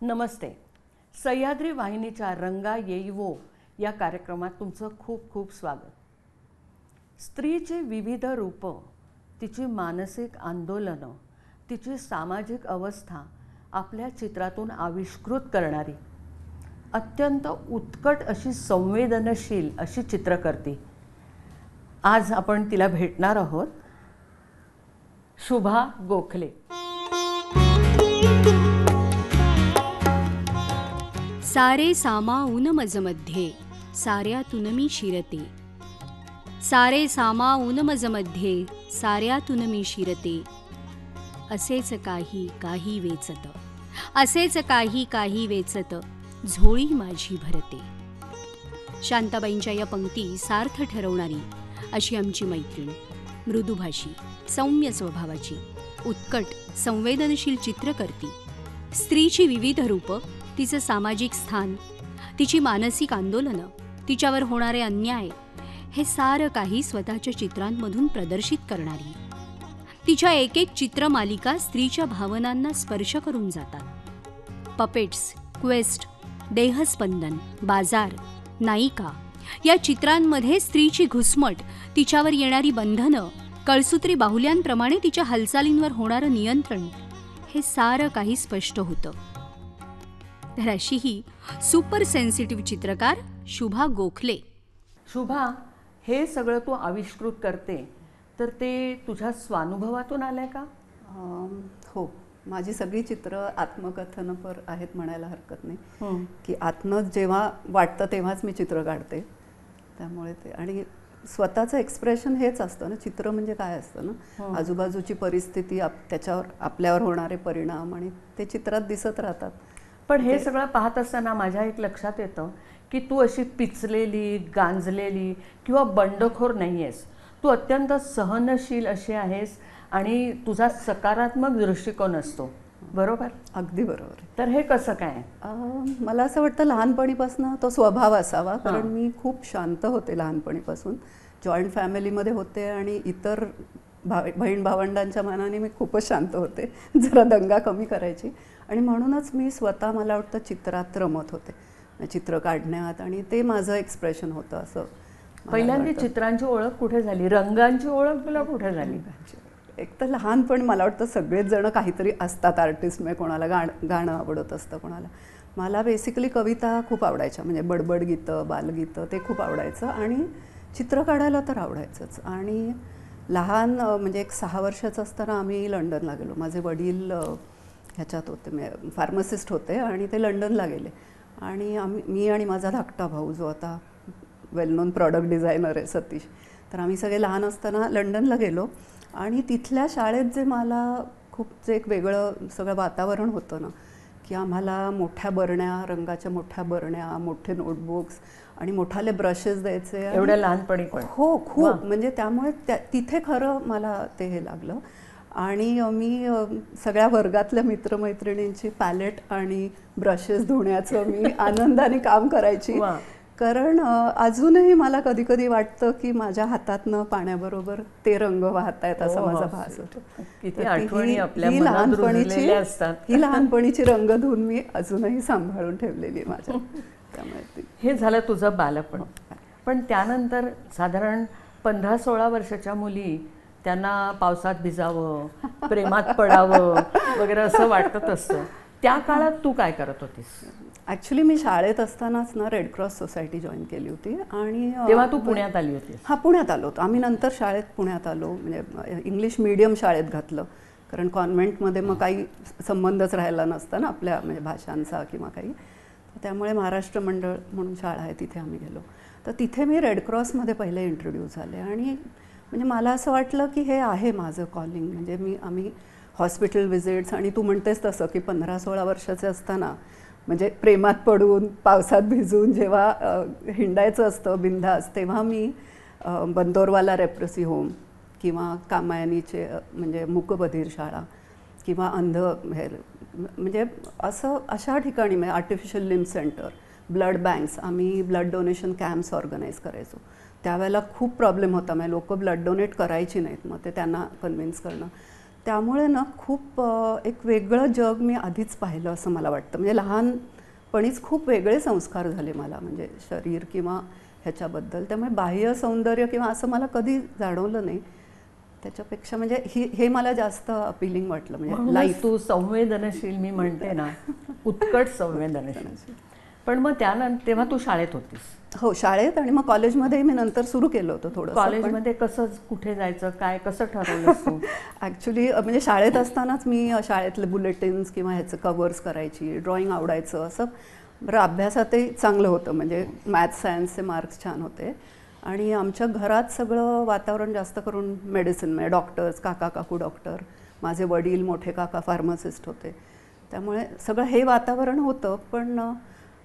नमस्ते. सह्याद्री वाहिनीच्या रंगा येईवो या कार्यक्रमात तुमचं खूप खूप स्वागत. स्त्रीची विविध रूपं, तिची मानसिक आंदोलनं, तिची सामाजिक अवस्था आपल्या चित्रातून आविष्कृत करणारी अत्यंत उत्कट अशी संवेदनशील अशी चित्रकर्ती. आज आपण तिला भेटणार आहोत. शुभा गोखले. सारे सामावून मजमध्ये साऱ्यातून मी शिरते, सारे सामावून मजमध्ये साऱ्यातून मी शिरते, असेच काही काही वेचत, असेच काही काही वेचत झोळी माझी भरते. शांताबाईंच्या या पंक्ती सार्थ ठरवणारी अशी आमची मैत्रीण, मृदुभाषी, सौम्य स्वभावाची, उत्कट संवेदनशील चित्रकर्ती. स्त्रीची विविध रूपं, तिचं सामाजिक स्थान, तिची मानसिक आंदोलनं, तिच्यावर होणारे अन्याय, हे सारं काही स्वतःच्या चित्रांमधून प्रदर्शित करणारी. तिच्या एक एक चित्रमालिका स्त्रीच्या भावनांना स्पर्श करून जातात. पपेट्स, क्वेस्ट, देहस्पंदन, बाजार, नायिका या चित्रांमध्ये स्त्रीची घुसमट, तिच्यावर येणारी बंधनं, कळसूत्री बाहुल्यांप्रमाणे तिच्या हालचालींवर होणारं नियंत्रण, हे सारं काही स्पष्ट होतं. तर अशी ही सुपर सेन्सिटिव्ह चित्रकार शुभा गोखले. शुभा, हे सगळं तू आविष्कृत करते तर ते तुझ्या स्वानुभवातून आलंय का? हो, माझी सगळी चित्र आत्मकथनपर आहेत म्हणायला हरकत नाही. की आतनं जेव्हा वाटतं तेव्हाच मी चित्र काढते. त्यामुळे ते आणि स्वतःचं एक्सप्रेशन हेच असतं ना. चित्र म्हणजे काय असतं ना, आजूबाजूची परिस्थिती, त्याच्यावर आपल्यावर होणारे परिणाम, आणि ते चित्रात दिसत राहतात. पण हे सगळं पाहत असताना माझ्या एक लक्षात येतं की तू अशी पिचलेली, गांजलेली किंवा बंडखोर नाही आहेस. तू अत्यंत सहनशील अशी आहेस आणि तुझा सकारात्मक दृष्टिकोन असतो. बरोबर? अगदी बरोबर. तर हे कसं काय? मला असं वाटतं लहानपणीपासून तो स्वभाव असावा. कारण मी खूप शांत होते लहानपणीपासून. जॉईंट फॅमिलीमध्ये होते आणि इतर बहीण भावंडांच्या मानाने मी खूपच शांत होते. जरा दंगा कमी करायची. आणि म्हणूनच मी स्वतः, मला वाटतं, चित्रात रमत होते, चित्र काढण्यात, आणि ते माझं एक्सप्रेशन होतं. असं पहिल्यांदा चित्रांची ओळख कुठे झाली? रंगांची ओळख तुला कुठे झाली? एक तर लहानपण मला वाटतं सगळेच जण काहीतरी असतात आर्टिस्ट. म्हणजे कोणाला गाणं आवडत असतं, कोणाला. मला बेसिकली कविता खूप आवडायच्या, म्हणजे बडबड गीतं, बालगीतं, ते खूप आवडायचं. आणि चित्र काढायला तर आवडायचंच. आणि लहान, म्हणजे एक 6 वर्षाचं असताना आम्ही लंडनला गेलो. माझे वडील ह्याच्यात होते, फार्मसिस्ट होते, आणि ते लंडनला गेले. आणि मी आणि माझा धाकटा भाऊ, जो आता वेल नोन प्रॉडक्ट डिझायनर आहे, सतीश. तर आम्ही सगळे लहान असताना लंडनला गेलो. आणि तिथल्या शाळेत जे मला खूप जे एक वेगळं सगळं वातावरण होतं ना, की आम्हाला मोठ्या बरण्या, रंगाच्या मोठ्या बरण्या, मोठे नोटबुक्स आणि मोठाले ब्रशेस द्यायचे. एवढ्या लहानपणी? हो, खूप. म्हणजे त्यामुळे तिथे खरं मला ते हे लागलं. आणि मी सगळ्या वर्गातल्या मित्रमैत्रिणींची पॅलेट आणि ब्रशेस धुण्याचं मी आनंदाने काम करायची. कारण अजूनही मला कधी कधी वाटतं की माझ्या हातातनं पाण्याबरोबर ते रंग वाहत आहेत, असा माझा भास होतो. ही लहानपणीची रंगधून मी अजूनही सांभाळून ठेवलेली आहे माझ्या. त्यामुळे हे झालं तुझं बालपण. पण त्यानंतर साधारण 15-16 वर्षाच्या मुली, त्यांना पावसात भिजावं, प्रेमात पडावं वगैरे असं वाटत असतं. त्या काळात तू काय करत होतीस? ॲक्च्युली मी शाळेत असतानाच ना रेड क्रॉस सोसायटी जॉईन केली होती. आणि तेव्हा तू पुण्यात आली होती? हां, पुण्यात आलो होतो आम्ही. नंतर शाळेत पुण्यात आलो, म्हणजे इंग्लिश मीडियम शाळेत घातलं. कारण कॉन्व्हेंटमध्ये मग काही संबंधच राहिला नसता ना आपल्या, म्हणजे भाषांचा किंवा काही. त्यामुळे महाराष्ट्र मंडळ म्हणून शाळा आहे, तिथे आम्ही गेलो. तर तिथे मी रेड क्रॉसमध्ये पहिले इंट्रोड्यूस झाले. आणि म्हणजे मला असं वाटलं की हे आहे माझं कॉलिंग. म्हणजे आम्ही हॉस्पिटल व्हिजिट्स. आणि तू म्हणतेस तसं की 15-16 वर्षाचे असताना म्हणजे प्रेमात पडून पावसात भिजून जेव्हा हिंडायचं असतं बिंदास, तेव्हा मी बंदोरवाला रेप्रेसी होम किंवा कामायनीचे म्हणजे मूकबधीर शाळा किंवा अंध हे म्हणजे असं अशा ठिकाणी म्हणजे artificial limb centre, blood banks, आम्ही ब्लड डोनेशन कॅम्प्स ऑर्गनाईज करायचो. त्यावेळेला खूप प्रॉब्लेम होता, म्हणजे लोक ब्लड डोनेट करायची नाहीत, मग ते त्यांना कन्व्हिन्स करणं. त्यामुळे ना खूप एक वेगळं जग मी आधीच पाहिलं असं मला वाटतं. म्हणजे लहानपणीच खूप वेगळे संस्कार झाले मला, म्हणजे शरीर किंवा ह्याच्याबद्दल. त्यामुळे बाह्य सौंदर्य किंवा असं मला कधी जाणवलं नाही. त्याच्यापेक्षा म्हणजे हे मला जास्त अपिलिंग वाटलं. म्हणजे लाईफ तू संवेदनशील, मी म्हणते ना, उत्कट संवेदनशील. पण मग त्यानंतर तेव्हा तू शाळेत होतीस? हो, शाळेत. आणि मग कॉलेजमध्ये मी नंतर सुरू केलं होतं थोडं. कॉलेजमध्ये कसं, कुठे जायचं, काय कसं ठरवलंस तू? ॲक्च्युली म्हणजे शाळेत असतानाच मी शाळेतले बुलेटिन्स किंवा ह्याचं कवर्स करायची, ड्रॉइंग आवडायचं असं. बरं, अभ्यासातही चांगलं होतं, म्हणजे मॅथ्स सायन्सचे मार्क्स छान होते. आणि आमच्या घरात सगळं वातावरण जास्त करून मेडिसिन, म्हणजे डॉक्टर्स, काका काकू डॉक्टर, माझे वडील मोठे काका फार्मासिस्ट होते. त्यामुळे सगळं हे वातावरण होतं. पण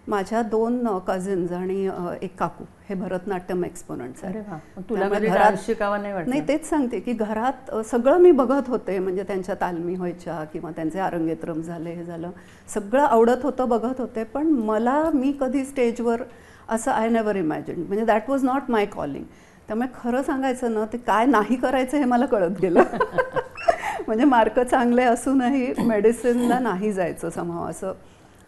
माझ्या 2 कझिन्स आणि एक काकू हे भरतनाट्यम एक्सपोनंट्स आहेत. तुला घरात शिकावा नाही वाटत? नाही, तेच सांगते की घरात सगळं मी बघत होते, म्हणजे त्यांच्या तालमी व्हायच्या किंवा त्यांचे अरंगेत्रम झाले, हे झालं, सगळं आवडत होतं, बघत होते. पण मी कधी स्टेजवर असं आय नेवर इमॅजिन, म्हणजे that was not my calling. त्यामुळे खरं सांगायचं ना, ते काय नाही करायचं हे मला कळत गेलं. म्हणजे मार्क चांगले असूनही मेडिसिनला नाही जायचं समहाव असं.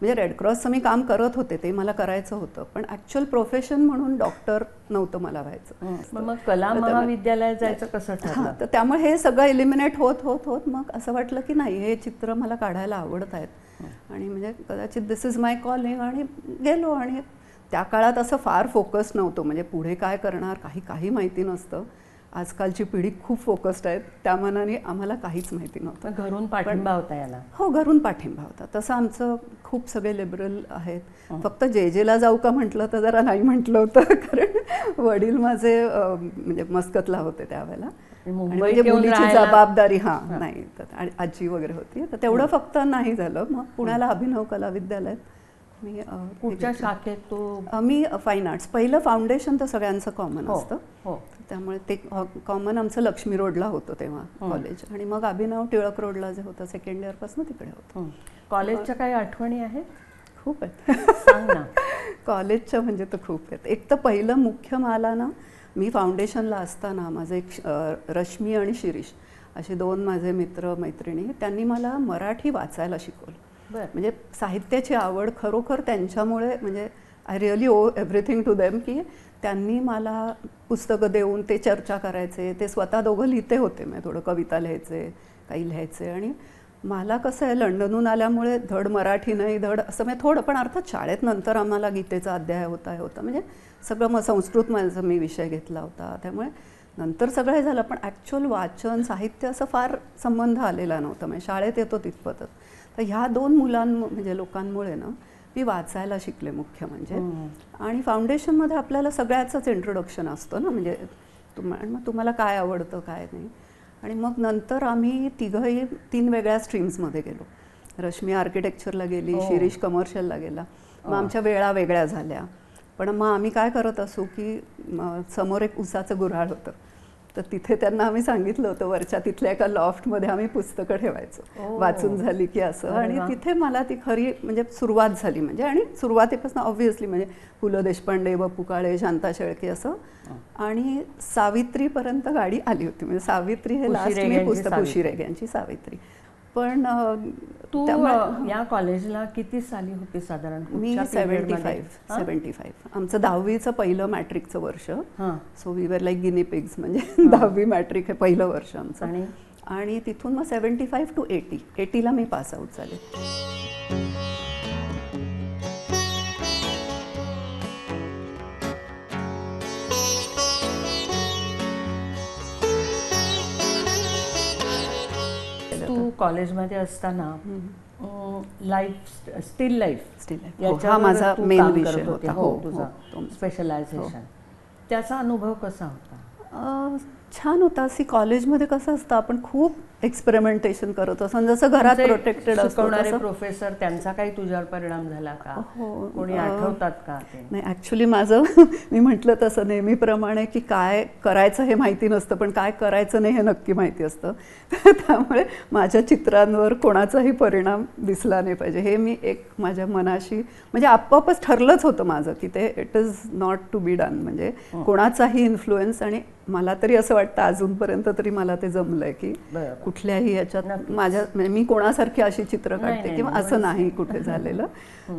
म्हणजे रेडक्रॉसचं मी काम करत होते, ते मला करायचं होतं, पण ॲक्च्युअल प्रोफेशन म्हणून डॉक्टर नव्हतं मला व्हायचं. मग कला महाविद्यालयात जायचं कसं ठरलं? तर त्यामुळे हे सगळं एलिमिनेट होत होत होत मग असं वाटलं की नाही, हे चित्र मला काढायला आवडत आहेत आणि म्हणजे कदाचित दिस इज माय कॉलिंग. आणि गेलो. आणि त्या काळात असं फार फोकस नव्हतं, म्हणजे पुढे काय करणार काही माहिती नसतं. आजकालची पिढी खूप फोकस्ड आहेत, त्या मानाने आम्हाला काहीच माहिती नव्हतं. घरून पाठिंबा होता याला? हो, घरून पाठिंबा होता. तसं आमचं खूप सगळे लिबरल आहेत. फक्त जेला जाऊ का म्हटलं तर जरा नाही म्हटलं होतं, कारण वडील माझे म्हणजे मस्कतला होते त्यावेळेला. म्हणजे मुलीची जबाबदारी नाही, आणि आजी वगैरे होती, तर तेवढं फक्त नाही झालं. मग पुण्याला अभिनव कला विद्यालयात मी कुठच्या शाखेत? मी फाईन आर्ट्स. पहिलं फाउंडेशन तर सगळ्यांचं कॉमन असतं, त्यामुळे ते कॉमन आमचं लक्ष्मी रोडला होतं तेव्हा कॉलेज. आणि मग अभिनव टिळक रोडला जे होतं सेकंड इयरपासून तिकडे होतं. कॉलेजच्या काही आठवणी आहेत? खूप आहेत, सांग ना. कॉलेजच्या म्हणजे तर खूप आहेत. एक तर पहिलं मुख्य मला ना, मी फाउंडेशनला असताना माझे एक रश्मी आणि शिरीष असे 2 माझे मित्र मैत्रिणी, त्यांनी मला मराठी वाचायला शिकवलं. म्हणजे साहित्याची आवड खरोखर त्यांच्यामुळे, म्हणजे I really owe everything to them, की त्यांनी मला पुस्तकं देऊन ते चर्चा करायचे. ते स्वतः दोघं लिहिते होते, म्हणजे थोडं कविता लिहायचे, काही लिहायचे. आणि मला कसं आहे, लंडनहून आल्यामुळे धड मराठी नाही, धड असं म्हणजे थोडं, पण अर्थात शाळेत नंतर आम्हाला गीतेचा अध्याय होता, म्हणजे सगळं मग संस्कृत माझा मी विषय घेतला होता, त्यामुळे नंतर सगळं हे झालं. पण ॲक्च्युअल वाचन साहित्य असं फार संबंध आलेला नव्हता, म्हणजे शाळेत येतो तितपतच. तर ह्या 2 म्हणजे लोकांमुळे ना मी वाचायला शिकले मुख्य म्हणजे. आणि फाउंडेशनमध्ये आपल्याला सगळ्याचंच इंट्रोडक्शन असतं ना, म्हणजे तुम्हाला काय आवडतं काय नाही. आणि मग नंतर आम्ही तिघंही 3 वेगळ्या स्ट्रीम्समध्ये गेलो. रश्मी आर्किटेक्चरला गेली, शिरीष कमर्शियलला गेला. मग आमच्या वेळा वेगळ्या झाल्या. पण मग आम्ही काय करत असू की समोर एक उसाचं गुऱ्हाळ होतं, तर तिथे त्यांना आम्ही सांगितलं होतं, वरच्या तिथल्या एका लॉफ्टमध्ये आम्ही पुस्तकं ठेवायचो वाचून झाली की असं. आणि तिथे मला ती खरी म्हणजे सुरुवात झाली. म्हणजे आणि सुरुवातीपासून ऑब्व्हियसली म्हणजे पु ल देशपांडे, बापू काळे, शांता शेळके असं. आणि सावित्रीपर्यंत गाडी आली होती. म्हणजे सावित्री हे लास्ट मी पुस्तक, उशी रेग्यांची सावित्री. पण तू या कॉलेजला किती साली होती साधारण? मी 75. आमचं 10वीचं पहिलं मॅट्रिकचं वर्ष. So we were like guinea pigs, म्हणजे 10वी मॅट्रिक हे पहिलं वर्ष आमचं. आणि तिथून मग 75 to 80ला मी पास आउट झाले. तू कॉलेजमध्ये असताना स्टील लाईफ हा माझा मेन विषय होता. तुझा स्पेशलायझेशन, त्याचा अनुभव कसा होता? छान होता. कॉलेजमध्ये कसं असतं, आपण खूप एक्सपेरिमेंटेशन करत असं जसं घरात तुमचे प्रोटेक्टेड असतो शिकवणारे तसं. प्रोफेसर त्यांचा काही तुझ्यावर परिणाम झाला का? हो, कोणी आठवतात का ते? नाही ॲक्च्युली माझं मी म्हटलं तसं नेहमीप्रमाणे की काय करायचं हे माहिती नसतं, पण काय करायचं नाही हे नक्की माहिती असतं. त्यामुळे माझ्या चित्रांवर कोणाचाही परिणाम दिसला नाही पाहिजे हे मी एक माझ्या मनाशी म्हणजे आपोआपच ठरलंच होतं माझं की ते it is not to be done. म्हणजे कोणाचाही इन्फ्लुएन्स, आणि मला तरी असं वाटतं अजूनपर्यंत तरी मला ते जमलंय की कुठल्याही याच्यात माझ्या म्हणजे मी कोणासारखी अशी चित्र काढते किंवा असं नाही कुठे झालेलं.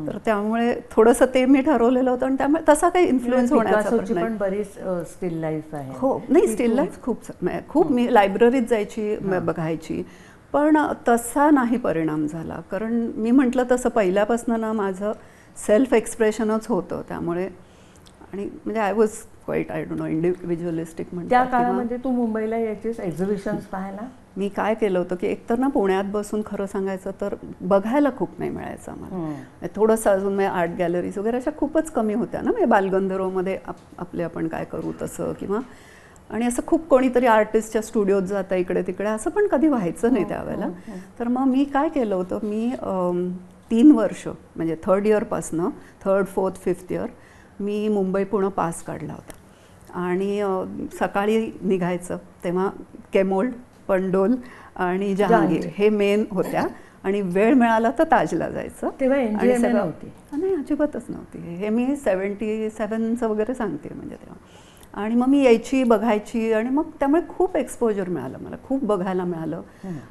तर त्यामुळे थोडंसं ते मी ठरवलेलं होतं आणि त्यामुळे तसा काही इन्फ्लुएन्स होण्याचा प्रश्न पण बरीच स्टील लाईफ आहे. हो, नाही स्टील लाईफ खूप मी लायब्ररीत जायची बघायची, पण तसा नाही परिणाम झाला. कारण मी म्हटलं तसं पहिल्यापासून ना माझं सेल्फ एक्सप्रेशनच होतं. त्यामुळे आणि म्हणजे I was quite I don't know individualistic म्हणतात. त्या काळामध्ये तू मुंबईला यायचीस एक्झिबिशन्स पाहायला? मी काय केलं होतं की एकतर ना पुण्यात बसून खरं सांगायचं तर बघायला खूप नाही मिळायचं आम्हाला. थोडंसं अजून म्हणजे आर्ट गॅलरीज वगैरे अशा खूपच कमी होत्या ना. म्हणजे बालगंधर्वमध्ये आपले आपण काय करू तसं, किंवा आणि असं खूप कोणीतरी आर्टिस्टच्या स्टुडिओत जाता इकडे तिकडे असं पण कधी व्हायचं नाही त्यावेळेला. तर मग मी काय केलं होतं, मी 3 वर्ष म्हणजे 3rd इयरपासनं 3rd, 4th, 5th इयर मी मुंबई पुणे पास काढला होता. आणि सकाळी निघायचं तेव्हा केमोल्ड, पंडोल आणि जहांगीर हे मेन होत्या, आणि वेळ मिळाला तर ताजला जायचं. तेव्हा आणि एनजीएमए नव्हती? नाही, अजिबातच नव्हती. हे मी 77चं वगैरे सांगते म्हणजे तेव्हा. आणि मग मी यायची बघायची, आणि मग त्यामुळे खूप एक्सपोजर मिळालं मला, खूप बघायला मिळालं.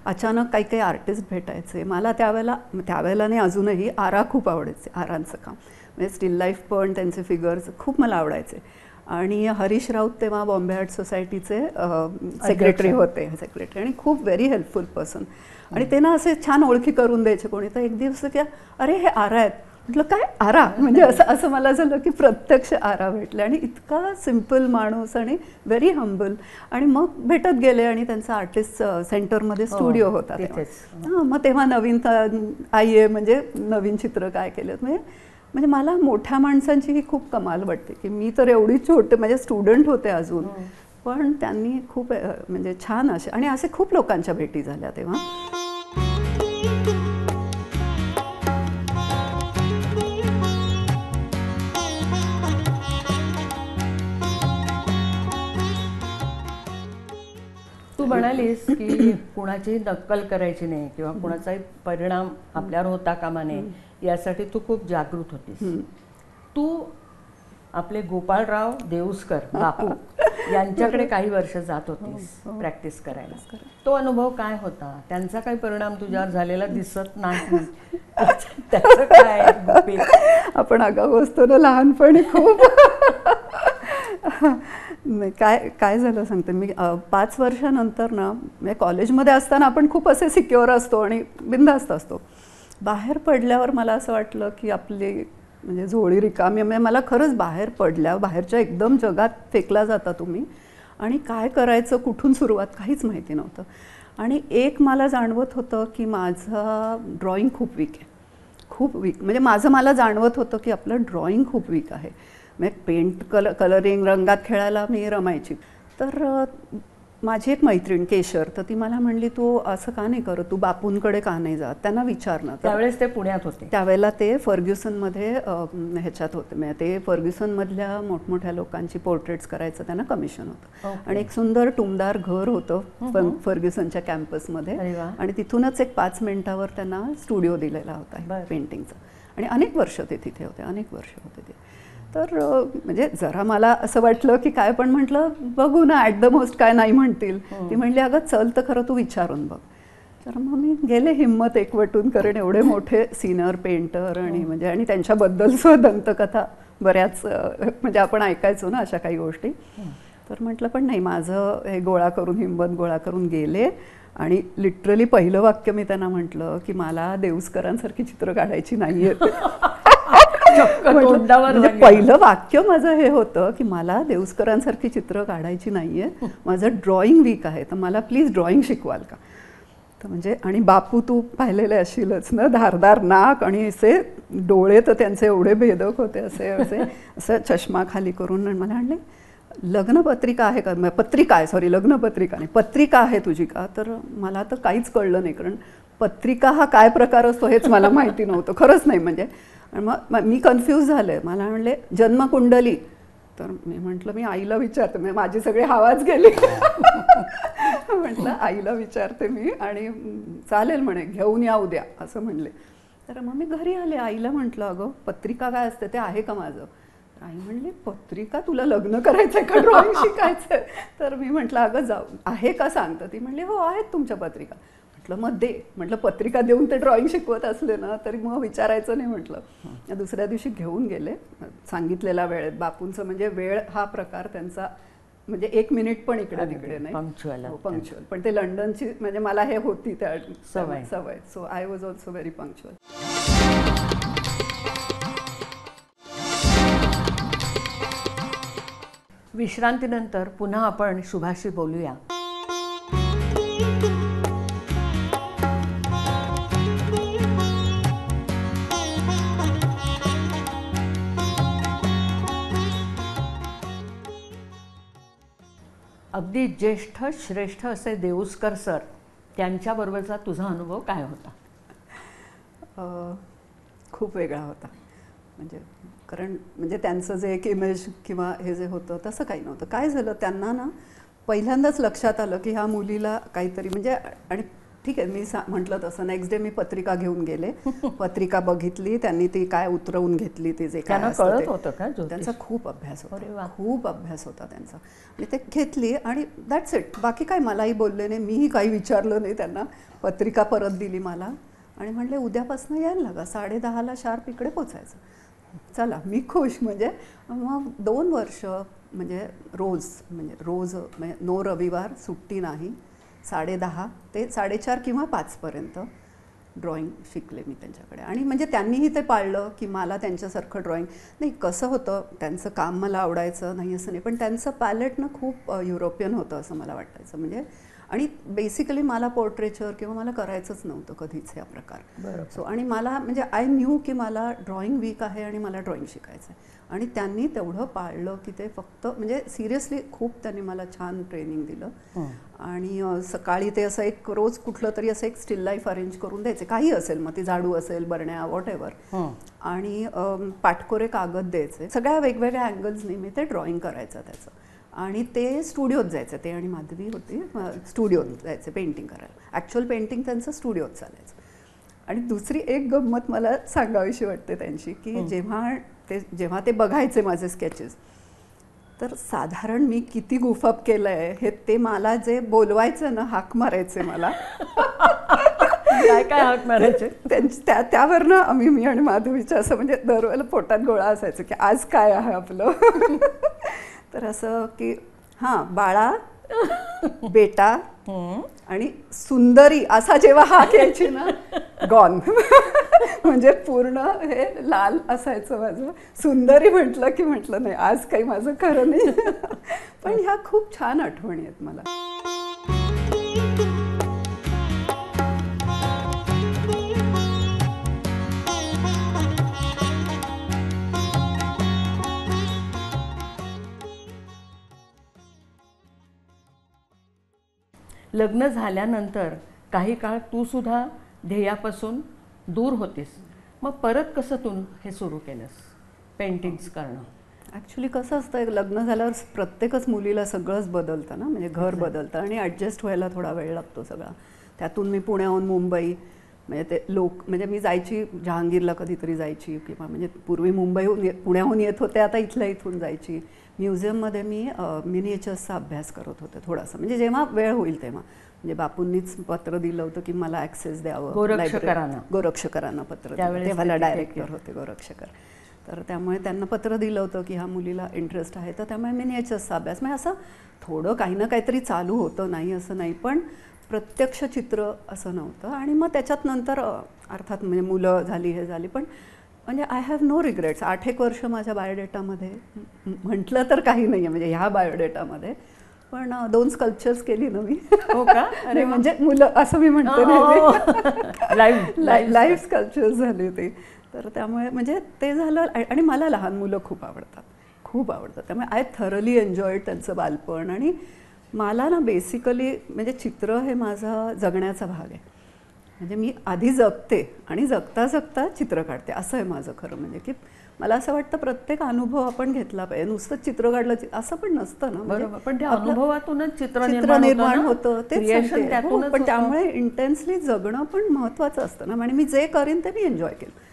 अचानक काही काही आर्टिस्ट भेटायचे मला त्यावेळेला नाही अजूनही आरा खूप आवडायचे. आरांचं काम म्हणजे स्टील लाईफ पण त्यांचे फिगर्स खूप मला आवडायचे. आणि हरीश राऊत तेव्हा बॉम्बे आर्ट सोसायटीचे सेक्रेटरी होते, आणि खूप व्हेरी हेल्पफुल पर्सन. आणि ते ना असे छान ओळखी करून द्यायचे कोणी. तर एक दिवस की अरे हे आरा आहेत, म्हटलं काय आरा म्हणजे असं मला झालं की प्रत्यक्ष आरा भेटले. आणि इतका सिम्पल माणूस आणि व्हेरी हंबल. आणि मग भेटत गेले, आणि त्यांचा आर्टिस्ट सेंटरमध्ये स्टुडिओ होता तेव्हा. मग तेव्हा नवीन आई आहे म्हणजे नवीन चित्र काय केलं. म्हणजे मला मोठ्या माणसांची ही खूप कमाल वाटते की मी तर एवढी छोटे म्हणजे स्टुडंट होते अजून, पण त्यांनी खूप म्हणजे छान असे, आणि असे खूप लोकांच्या भेटी झाल्या तेव्हा. तू म्हणालीस की कुणाची नक्कल करायची नाही किंवा कुणाचाही परिणाम आपल्यावर होता कामा नये, यासाठी तू खूप जागृत होतीस. तू आपले गोपाळराव देऊस्कर बापू यांच्याकडे काही वर्ष जात होतीस प्रॅक्टिस करायला. तो अनुभव काय होता? त्यांचा काही परिणाम तुझ्यावर झालेला दिसत नाही? त्याचं काय गुपित? आपण आगाऊ असतो ना लहानपणी खूप. नाही, काय झालं सांगते मी. 5 वर्षानंतर ना म्हणजे कॉलेजमध्ये असताना आपण खूप असे सिक्युअर असतो आणि बिनधास्त असतो. बाहेर पडल्यावर मला असं वाटलं की आपली म्हणजे झोळी रिकामी. म्हणजे मला खरंच बाहेर पडल्यावर बाहेरच्या एकदम जगात फेकला जाता तुम्ही, आणि काय करायचं कुठून सुरुवात काहीच माहिती नव्हतं. आणि एक मला जाणवत होतं की माझं ड्रॉइंग खूप वीक आहे, खूप वीक. म्हणजे मला जाणवत होतं की आपलं ड्रॉइंग खूप वीक आहे. म्हणजे पेंट कलरिंग रंगात खेळायला मी रमायची. तर माझी एक मैत्रीण केशर, तर ती मला म्हणली तू असं का नाही करत, तू बापूंकडे का नाही जात, त्यांना विचार ना. त्यावेळेस ते पुण्यात होते. त्यावेळेला ते फर्ग्युसनमध्ये ह्याच्यात होते. म्हणजे ते फर्ग्युसनमधल्या मोठमोठ्या लोकांची पोर्ट्रेट्स करायचं त्यांना कमिशन होतं. आणि एक सुंदर टुमदार घर होतं फर्ग्युसनच्या कॅम्पसमध्ये, आणि तिथूनच एक 5 मिनिटावर त्यांना स्टुडिओ दिलेला होता पेंटिंगचा. आणि अनेक वर्ष ते तिथे होते, अनेक वर्ष होते ते. तर म्हणजे जरा मला असं वाटलं की काय, पण म्हटलं बघू ना ॲट द मोस्ट काय नाही म्हणतील. ती म्हणली अगं चल तर खरं तू विचारून बघ. तर मग मी गेले हिंमत एकवटून, कारण एवढे मोठे सिनियर पेंटर आणि म्हणजे आणि त्यांच्याबद्दल सुद्धा दंतकथा बऱ्याच म्हणजे आपण ऐकायचो ना अशा काही गोष्टी. तर म्हटलं पण नाही, माझं हे गोळा करून हिंमत गोळा करून गेले. आणि लिटरली पहिलं वाक्य मी त्यांना म्हटलं की मला देऊस्करांसारखी चित्र काढायची नाहीये. म्हणजे पहिलं वाक्य माझं हे होतं की मला देऊस्करांसारखी चित्र काढायची नाहीये, माझं ड्रॉइंग वीक आहे, तर मला प्लीज ड्रॉइंग शिकवाल का. तर म्हणजे आणि बापू तू पाहिलेले असशीलच ना, धारदार नाक आणि असे डोळे तर त्यांचे एवढे भेदक होते, असे असं चष्मा खाली करून. आणि मला म्हणले लग्नपत्रिका आहे का, पत्रिका आहे, सॉरी लग्नपत्रिका नाही, पत्रिका आहे तुझी का, तर मला तर काहीच कळलं नाही, कारण पत्रिका हा काय प्रकार असतो हेच मला माहिती नव्हतं, खरंच नाही म्हणजे. आणि मग मी कन्फ्यूज झाले, मला म्हणले जन्मकुंडली, तर मी म्हटलं मी आईला विचारते, म्हणजे माझी सगळी हवाच गेली. म्हटलं आईला विचारते मी, आणि चालेल म्हणे घेऊन या उद्या असं म्हणले. तर मग मी घरी आले, आईला म्हटलं अगं पत्रिका काय असते ते आहे का माझं. आई म्हणली पत्रिका, तुला लग्न करायचंय का ड्रॉइंग शिकायचंय. तर मी म्हटलं अगं जाऊ आहे का सांगतं. ती म्हणली हो आहेत तुमच्या पत्रिका. म्हटलं मग दे. म्हटलं पत्रिका देऊन ते ड्रॉइंग शिकवत असले ना तरी मग विचारायचं नाही म्हटलं. दुसऱ्या दिवशी घेऊन गेले सांगितलेल्या वेळेत. बापूंचं म्हणजे वेळ हा प्रकार त्यांचा म्हणजे 1 मिनिट पण इकडे तिकडे नाही, पंक्च्युअल. पण ते लंडनची म्हणजे मला हे होती त्या सवय. So I was also very punctual. विश्रांतीनंतर पुन्हा आपण शुभाशी बोलूया. अगदी ज्येष्ठ श्रेष्ठ असे देऊस्कर सर, त्यांच्याबरोबरचा तुझा अनुभव काय होता? खूप वेगळा होता. म्हणजे कारण म्हणजे त्यांचं जे एक इमेज किंवा हे जे होतं तसं काही नव्हतं. काय झालं त्यांना ना पहिल्यांदाच लक्षात आलं की ह्या मुलीला काहीतरी म्हणजे, आणि ठीक आहे मी म्हटलं तसं नेक्स्ट डे मी पत्रिका घेऊन गेले. पत्रिका बघितली, त्यांनी ती काय उतरवून घेतली, ते जे काय कळत होतं का त्यांचा खूप अभ्यास होता, खूप अभ्यास होता त्यांचा. आणि ते घेतली आणि दॅट्स इट. बाकी काय मलाही बोलले नाही, मीही काही विचारलं नाही त्यांना. पत्रिका परत दिली मला आणि म्हणले उद्यापासून यायला लागा, 10:30ला शार्प इकडे पोचायचं. चला मी खुश. म्हणजे मग 2 वर्ष म्हणजे रोज म्हणजे नो रविवार सुट्टी नाही, 10:30 ते 4:30 किंवा 5पर्यंत ड्रॉइंग शिकले मी त्यांच्याकडे. आणि म्हणजे त्यांनीही ते पाळलं की मला त्यांच्यासारखं ड्रॉइंग नाही. कसं होतं त्यांचं काम मला आवडायचं नाही असं नाही, पण त्यांचं पॅलेट ना खूप युरोपियन होतं असं मला वाटायचं. म्हणजे आणि बेसिकली मला पोर्ट्रेचर किंवा मला करायचंच नव्हतं कधीच हा प्रकार. सो आणि मला म्हणजे आय न्यू की मला ड्रॉइंग वीक आहे आणि मला ड्रॉइंग शिकायचं आहे. आणि त्यांनी तेवढं पाळलं की ते फक्त म्हणजे सिरियसली खूप त्यांनी मला छान ट्रेनिंग दिलं. आणि सकाळी ते असं एक रोज कुठलं तरी असं एक स्टिल लाईफ अरेंज करून द्यायचे, काही असेल, मग ती झाडू असेल, बरण्या, वॉट एव्हर. आणि पाटकोरे कागद द्यायचे, सगळ्या वेगवेगळ्या अँगल्सनी मी ते ड्रॉइंग करायचं त्याचं. आणि ते स्टुडिओत जायचं, ते आणि माधवी होती, स्टुडिओत जायचे पेंटिंग करायला. ॲक्च्युअल पेंटिंग त्यांचं स्टुडिओत चालायचं. आणि दुसरी एक गंमत मला सांगावीशी वाटते त्यांची, की जेव्हा ते बघायचे माझे स्केचेस, तर साधारण मी किती गुफअप केलं आहे हे ते मला जे बोलवायचं ना, हाक मारायचे मला. काय काय हाक मारायचे त्यावरनं मी आणि माधवीच्या असं म्हणजे दरवेळेला पोटात गोळा असायचं की आज काय आहे आपलं. तर असं की हां बाळा, बेटा आणि सुंदरी असा जेव्हा हाक यायची ना, गॉन. म्हणजे पूर्ण हे लाल असायचं माझं. सुंदरी म्हटलं की म्हटलं नाही आज काही माझं खरं नाही. पण ह्या खूप छान आठवणी आहेत मला. लग्न झाल्यानंतर काही काळ तू सुद्धा ध्येयापासून दूर होतीस. मग परत कसं तू हे सुरू केलंस पेंटिंग्स करणं? ॲक्च्युली कसं असतं, लग्न झाल्यावर प्रत्येकच मुलीला सगळंच बदलतं ना, म्हणजे घर बदलतं आणि ॲडजस्ट व्हायला थोडा वेळ लागतो सगळा. त्यातून मी पुण्याहून मुंबई, म्हणजे ते म्हणजे मी जायची जहांगीरला कधीतरी जायची, किंवा म्हणजे पूर्वी मुंबईहून पुण्याहून येत होते, आता इथून जायची. म्युझियममध्ये मी मिनिएचर्सचा अभ्यास करत होते थोडासा, म्हणजे जेव्हा वेळ होईल तेव्हा. म्हणजे बापूंनीच पत्र दिलं होतं की मला ॲक्सेस द्यावं, गोरक्षकरांना पत्र दिलं, ते मला डायरेक्टर होते गोरक्षकर. तर त्यामुळे त्यांना पत्र दिलं होतं की ह्या मुलीला इंटरेस्ट आहे, तर त्यामुळे मिनिएचर्सचा अभ्यास. म्हणजे असं थोडं काही ना काहीतरी चालू होतं, नाही असं नाही, पण प्रत्यक्ष चित्र असं नव्हतं. आणि मग त्याच्यात नंतर अर्थात म्हणजे मुलं झाली, हे झाली, पण म्हणजे आय हॅव नो रिग्रेट्स. 8 वर्ष माझ्या बायोडेटामध्ये म्हटलं तर काही नाही आहे म्हणजे ह्या बायोडेटामध्ये, पण 2 स्कल्पचर्स केली ना मी. हो का? अरे म्हणजे मुलं असं मी म्हणते लाईव्ह स्कल्पचर्स झाली होती. तर त्यामुळे म्हणजे ते झालं. आणि मला लहान मुलं खूप आवडतात, खूप आवडतं. त्यामुळे आय थरली एन्जॉयड त्यांचं बालपण. आणि मला ना बेसिकली म्हणजे चित्र हे माझा जगण्याचा भाग आहे. म्हणजे मी आधी जगते आणि जगता जगता चित्र काढते, असं आहे माझं खरं म्हणजे. की मला असं वाटतं प्रत्येक अनुभव आपण घेतला पाहिजे. नुसतं चित्र काढलं असं पण नसतं ना. बरोबर, पण त्या आपलं अनुभवातूनच चित्र चित्र निर्माण होतं, तेच क्रिएशन सांगते. हो, त्यातूनच पण होतं. त्यामुळे इंटेन्सली जगणं पण महत्त्वाचं असतं ना. आणि मी जे करीन ते मी एन्जॉय केलं.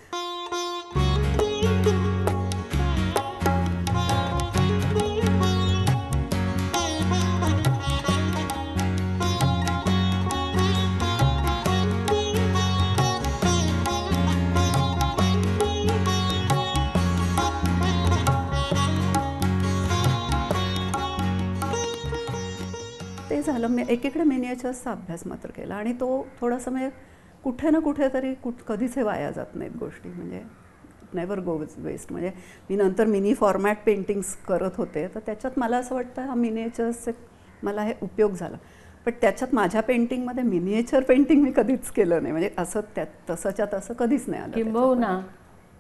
ते झालं. मी एकीकडे मिनिएचर्सचा अभ्यास मात्र केला आणि तो थोडासा म्हणजे कुठे ना कुठेतरी कधीच हे वाया जात नाहीत गोष्टी, म्हणजे नेवर गो वेस्ट. म्हणजे मी नंतर मिनी फॉर्मॅट पेंटिंग्स करत होते, तर त्याच्यात मला असं वाटतं हा मिनिएचर्सचे मला हे उपयोग झाला. पण त्याच्यात माझ्या पेंटिंगमध्ये मिनिएचर पेंटिंग मी कधीच केलं नाही, म्हणजे असं त्यात तसंच्या तसं कधीच नाही आलं. किंबहुना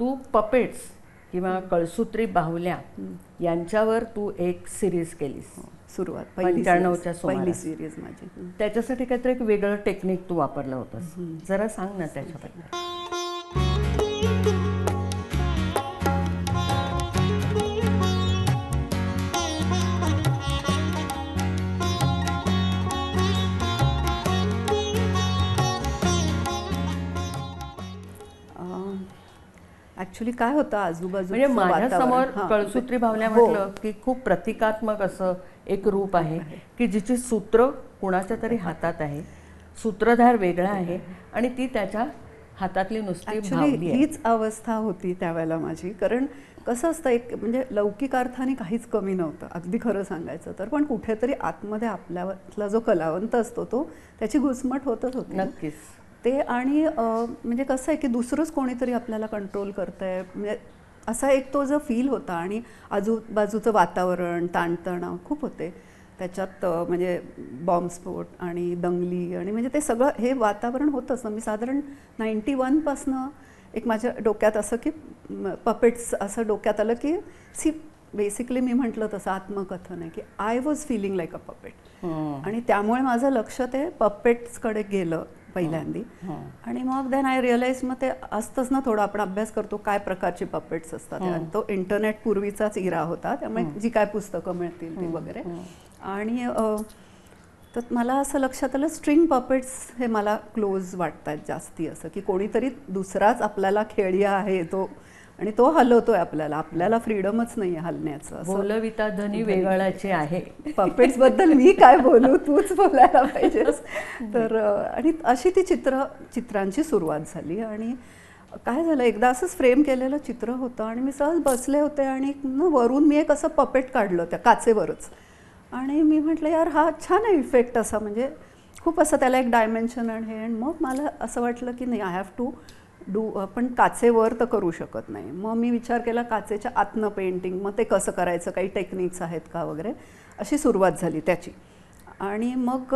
तू पपेट्स किंवा कळसूत्री बाहुल्या यांच्यावर तू एक सिरीज केलीस सुरुवात 95च्या पहिली सुमारास. सिरीज माझी. त्याच्यासाठी काहीतरी एक वेगळं टेक्निक तू वापरलं होतंस, जरा सांग ना त्याच्याबद्दल. ॲक्च्युली काय होतं आजूबाजूचं म्हणजे माझ्यासमोर वातावरण. हां. कळसूत्री बाहुल्या हो. म्हटलं की खूप प्रतिकात्मक असं एक रूप आहे की जिची सूत्र कुणाच्या तरी हातात आहे, सूत्रधार वेगळा आहे आणि ती त्याच्या हातातली नुसती ॲक्च्युली भावली आहे. हीच अवस्था होती त्यावेळेला माझी. कारण कसं असतं, एक म्हणजे लौकिक अर्थाने काहीच कमी नव्हतं अगदी खरं सांगायचं तर, पण कुठेतरी आतमध्ये आपल्यातला जो कलावंत असतो तो त्याची घुसमट होतच होती. नक्कीच. ते आणि म्हणजे कसं आहे की दुसरंच कोणीतरी आपल्याला कंट्रोल करतंय, म्हणजे असा एक तो जो फील होता. आणि आजूबाजूचं वातावरण, ताणतणाव खूप होते त्याच्यात. म्हणजे बॉम्बस्फोट आणि दंगली आणि म्हणजे ते सगळं हे वातावरण होतंच ना. मी साधारण 91पासनं एक माझ्या डोक्यात असं की पपेट्स असं डोक्यात आलं की बेसिकली मी म्हटलं तसं आत्मकथन आहे की I was feeling like a puppet. आणि त्यामुळे माझं लक्ष ते पपेट्सकडे गेलं पहिल्यांदी. आणि मग देन आय रिअलाइज, मग ते असतंच ना थोडं आपण अभ्यास करतो काय प्रकारचे पपेट्स असतात. आणि तो इंटरनेट पूर्वीचाच इरा होता, त्यामुळे जी काय पुस्तकं मिळतील ती वगैरे. आणि तर मला असं लक्षात आलं स्ट्रिंग पपेट्स हे मला क्लोज वाटतात जास्ती. असं की कोणीतरी दुसराच आपल्याला खेळिया आहे तो, आणि तो हलवतोय आपल्याला फ्रीडमच नाही आहे हलण्याचं. बोलविता धनी वेगळाचे आहे. पपेट्सबद्दल मी काय बोलू, तूच बोलायला पाहिजेस. तर आणि अशी ती चित्रांची सुरुवात झाली. आणि काय झालं, एकदा असंच फ्रेम केलेलं चित्र होतं आणि मी सहज बसले होते आणि वरून मी एक असं पपेट काढलं त्या काचेवरच. आणि मी म्हटलं यार हा छान आहे इफेक्ट असा, म्हणजे खूप असं त्याला एक डायमेन्शन आणि हे. आणि मग मला असं वाटलं की नाही, आय हॅव टू डू. आपण काचेवर तर करू शकत नाही. मग मी विचार केला काचेच्या आतनं पेंटिंग, मग ते कसं करायचं, काही टेक्निक्स आहेत का वगैरे, अशी सुरुवात झाली त्याची. आणि मग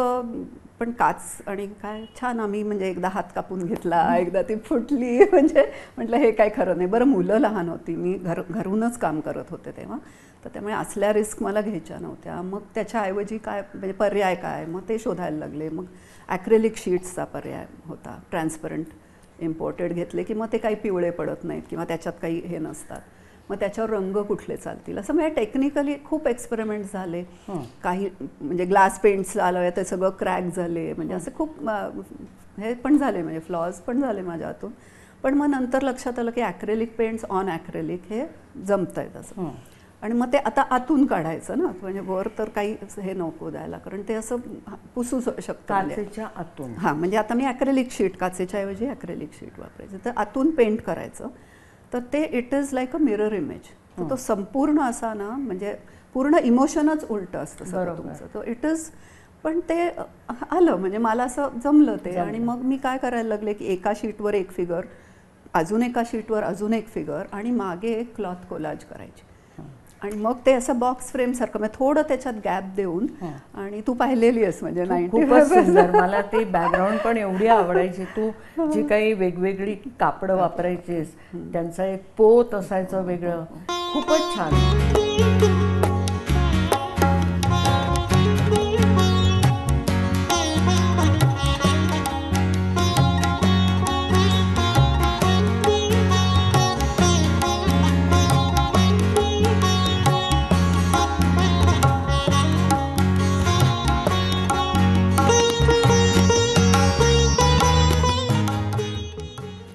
पण काच आणि काय छान आम्ही म्हणजे एकदा हात कापून घेतला, एकदा ती फुटली. म्हणजे म्हटलं हे काय खरं नाही. बरं मुलं लहान होती, मी घरूनच काम करत होते तेव्हा, तर त्यामुळे असल्या रिस्क मला घ्यायच्या नव्हत्या. मग त्याच्याऐवजी काय म्हणजे पर्याय काय, मग ते शोधायला लागले. मग ॲक्रेलिक शीट्सचा पर्याय होता, ट्रान्सपरंट इम्पोर्टेड घेतले की मग ते काही पिवळे पडत नाहीत किंवा त्याच्यात काही हे नसतात. मग त्याच्यावर रंग कुठले चालतील असं, म्हणजे टेक्निकली खूप एक्सपेरिमेंट झाले. काही म्हणजे ग्लास पेंट्स आलं ते सगळं क्रॅक झाले, म्हणजे असे खूप हे पण झाले, म्हणजे फ्लॉज पण झाले माझ्या हातून. पण मग नंतर लक्षात आलं की ॲक्रेलिक पेंट्स ऑन ॲक्रेलिक हे जमत आहेत असं. आणि मग ते आता आतून काढायचं ना, म्हणजे वर तर काही हे नको द्यायला, कारण ते असं पुसू शकतं काचेच्या आतून. हां, म्हणजे आता मी ॲक्रेलिक शीट, काचेच्या ऐवजी ॲक्रेलिक शीट वापरायचं, तर आतून पेंट करायचं. तर ते it is like a mirror image. तर तो संपूर्ण असा ना, म्हणजे पूर्ण इमोशनच उलटं असतं सगळं तुमचं. तो इट इज, पण ते आलं, म्हणजे मला असं जमलं ते. आणि मग मी काय करायला लागले की एका शीटवर एक फिगर, अजून एका शीटवर अजून एक फिगर, आणि मागे एक क्लॉथ कोलाज करायची. आणि मग ते असं बॉक्स फ्रेम सारखं, म्हणजे थोडं त्याच्यात गॅप देऊन. आणि तू पाहिलेली आहेस म्हणजे 95%. मला ती बॅकग्राऊंड पण एवढी आवडायची. तू जी काही वेगवेगळी कापडं वापरायचीस, त्यांचा एक पोत असायचं वेगळं. खूपच छान.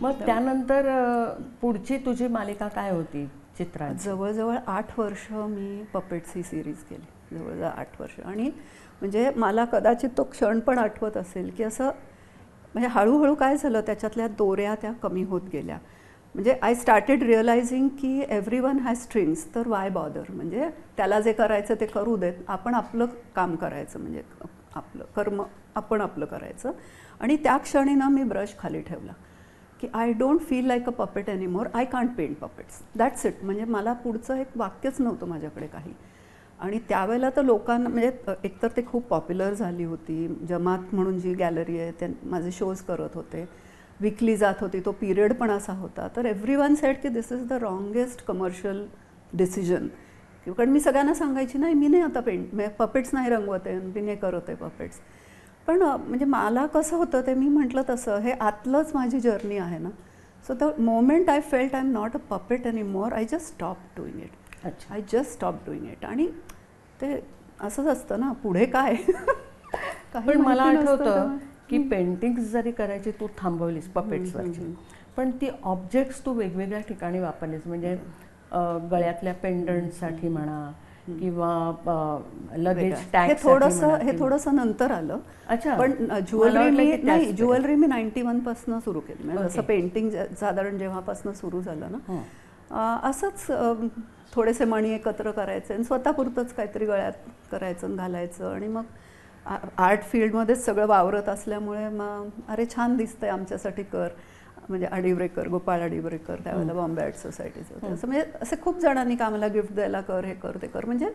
मग त्यानंतर पुढची तुझी मालिका काय होती चित्रांची? जवळजवळ 8 वर्ष मी पपेट्स ही सिरीज केली, जवळजवळ 8 वर्ष. आणि म्हणजे मला कदाचित तो क्षण पण आठवत असेल की असं म्हणजे हळूहळू काय झालं, त्याच्यातल्या दोऱ्या त्या कमी होत गेल्या. म्हणजे आय स्टार्टेड रिअलायझिंग की एव्हरीवन हॅज स्ट्रिंग्स, तर वाय बॉदर, म्हणजे त्याला जे करायचं ते करू देत, आपण आपलं काम करायचं, म्हणजे आपलं कर्म आपण आपलं करायचं. आणि त्या क्षणी ना मी ब्रश खाली ठेवला की I don't feel like a puppet anymore, I can't paint puppets, that's it. म्हणजे मला पुढचं एक वाक्यच नव्हतं माझ्याकडे काही. आणि त्यावेळेला तर लोकांना म्हणजे एकतर ते खूप पॉप्युलर झाली होती, जमात म्हणून जी गॅलरी आहे त्या माझे शोज करत होते, विकली जात होती, तो पिरियड पण असा होता. तर एव्हरीवन सेड की दिस इज द रॉंगेस्ट कमर्शियल डिसिजन. कारण मी सगळ्यांना सांगायची नाही, मी नाही आता पपेट्स नाही रंगवत आहे, मी नाही करत आहे पपेट्स. पण म्हणजे मला कसं होतं ते मी म्हटलं तसं हे आतलंच माझी जर्नी आहे ना. So the moment I felt I am not a puppet anymore, I just stop doing it. अच्छा. I just stop doing it. आणि ते असंच असतं ना, पुढे काय. काही पण मला माहिती नसतं आठवतं तेव्हा. की पेंटिंग्स जरी करायची तू थांबवलीस पपेट्सवरची, पण ती ऑब्जेक्ट्स तू वेगवेगळ्या ठिकाणी वापरलीस. म्हणजे गळ्यातल्या पेंडंटसाठी म्हणा किंवा लगेज हे थोडंसं नंतर आलं. अच्छा. पण ज्वेलरी मी त्याच नाही, वेळेस. ज्वेलरी मी 91 पासून सुरू केली. म्हणजे Okay. जसं पेंटिंग साधारण जेव्हापासून सुरू झालं ना, असंच थोडेसे मणी एकत्र करायचे आणि स्वतःपुरतंच काहीतरी गळ्यात करायचं आणि घालायचं. आणि मग आर्ट फील्डमध्येच सगळं वावरत असल्यामुळे मग अरे छान दिसतंय, आमच्यासाठी कर. म्हणजे अडिवरेकर, गोपाळ अडिवरेकर त्यावेळेला बॉम्बे आर्ट सोसायटीचं होतं. असं म्हणजे असे खूप जणांनी का मला गिफ्ट द्यायला कर, हे कर, ते कर. म्हणजे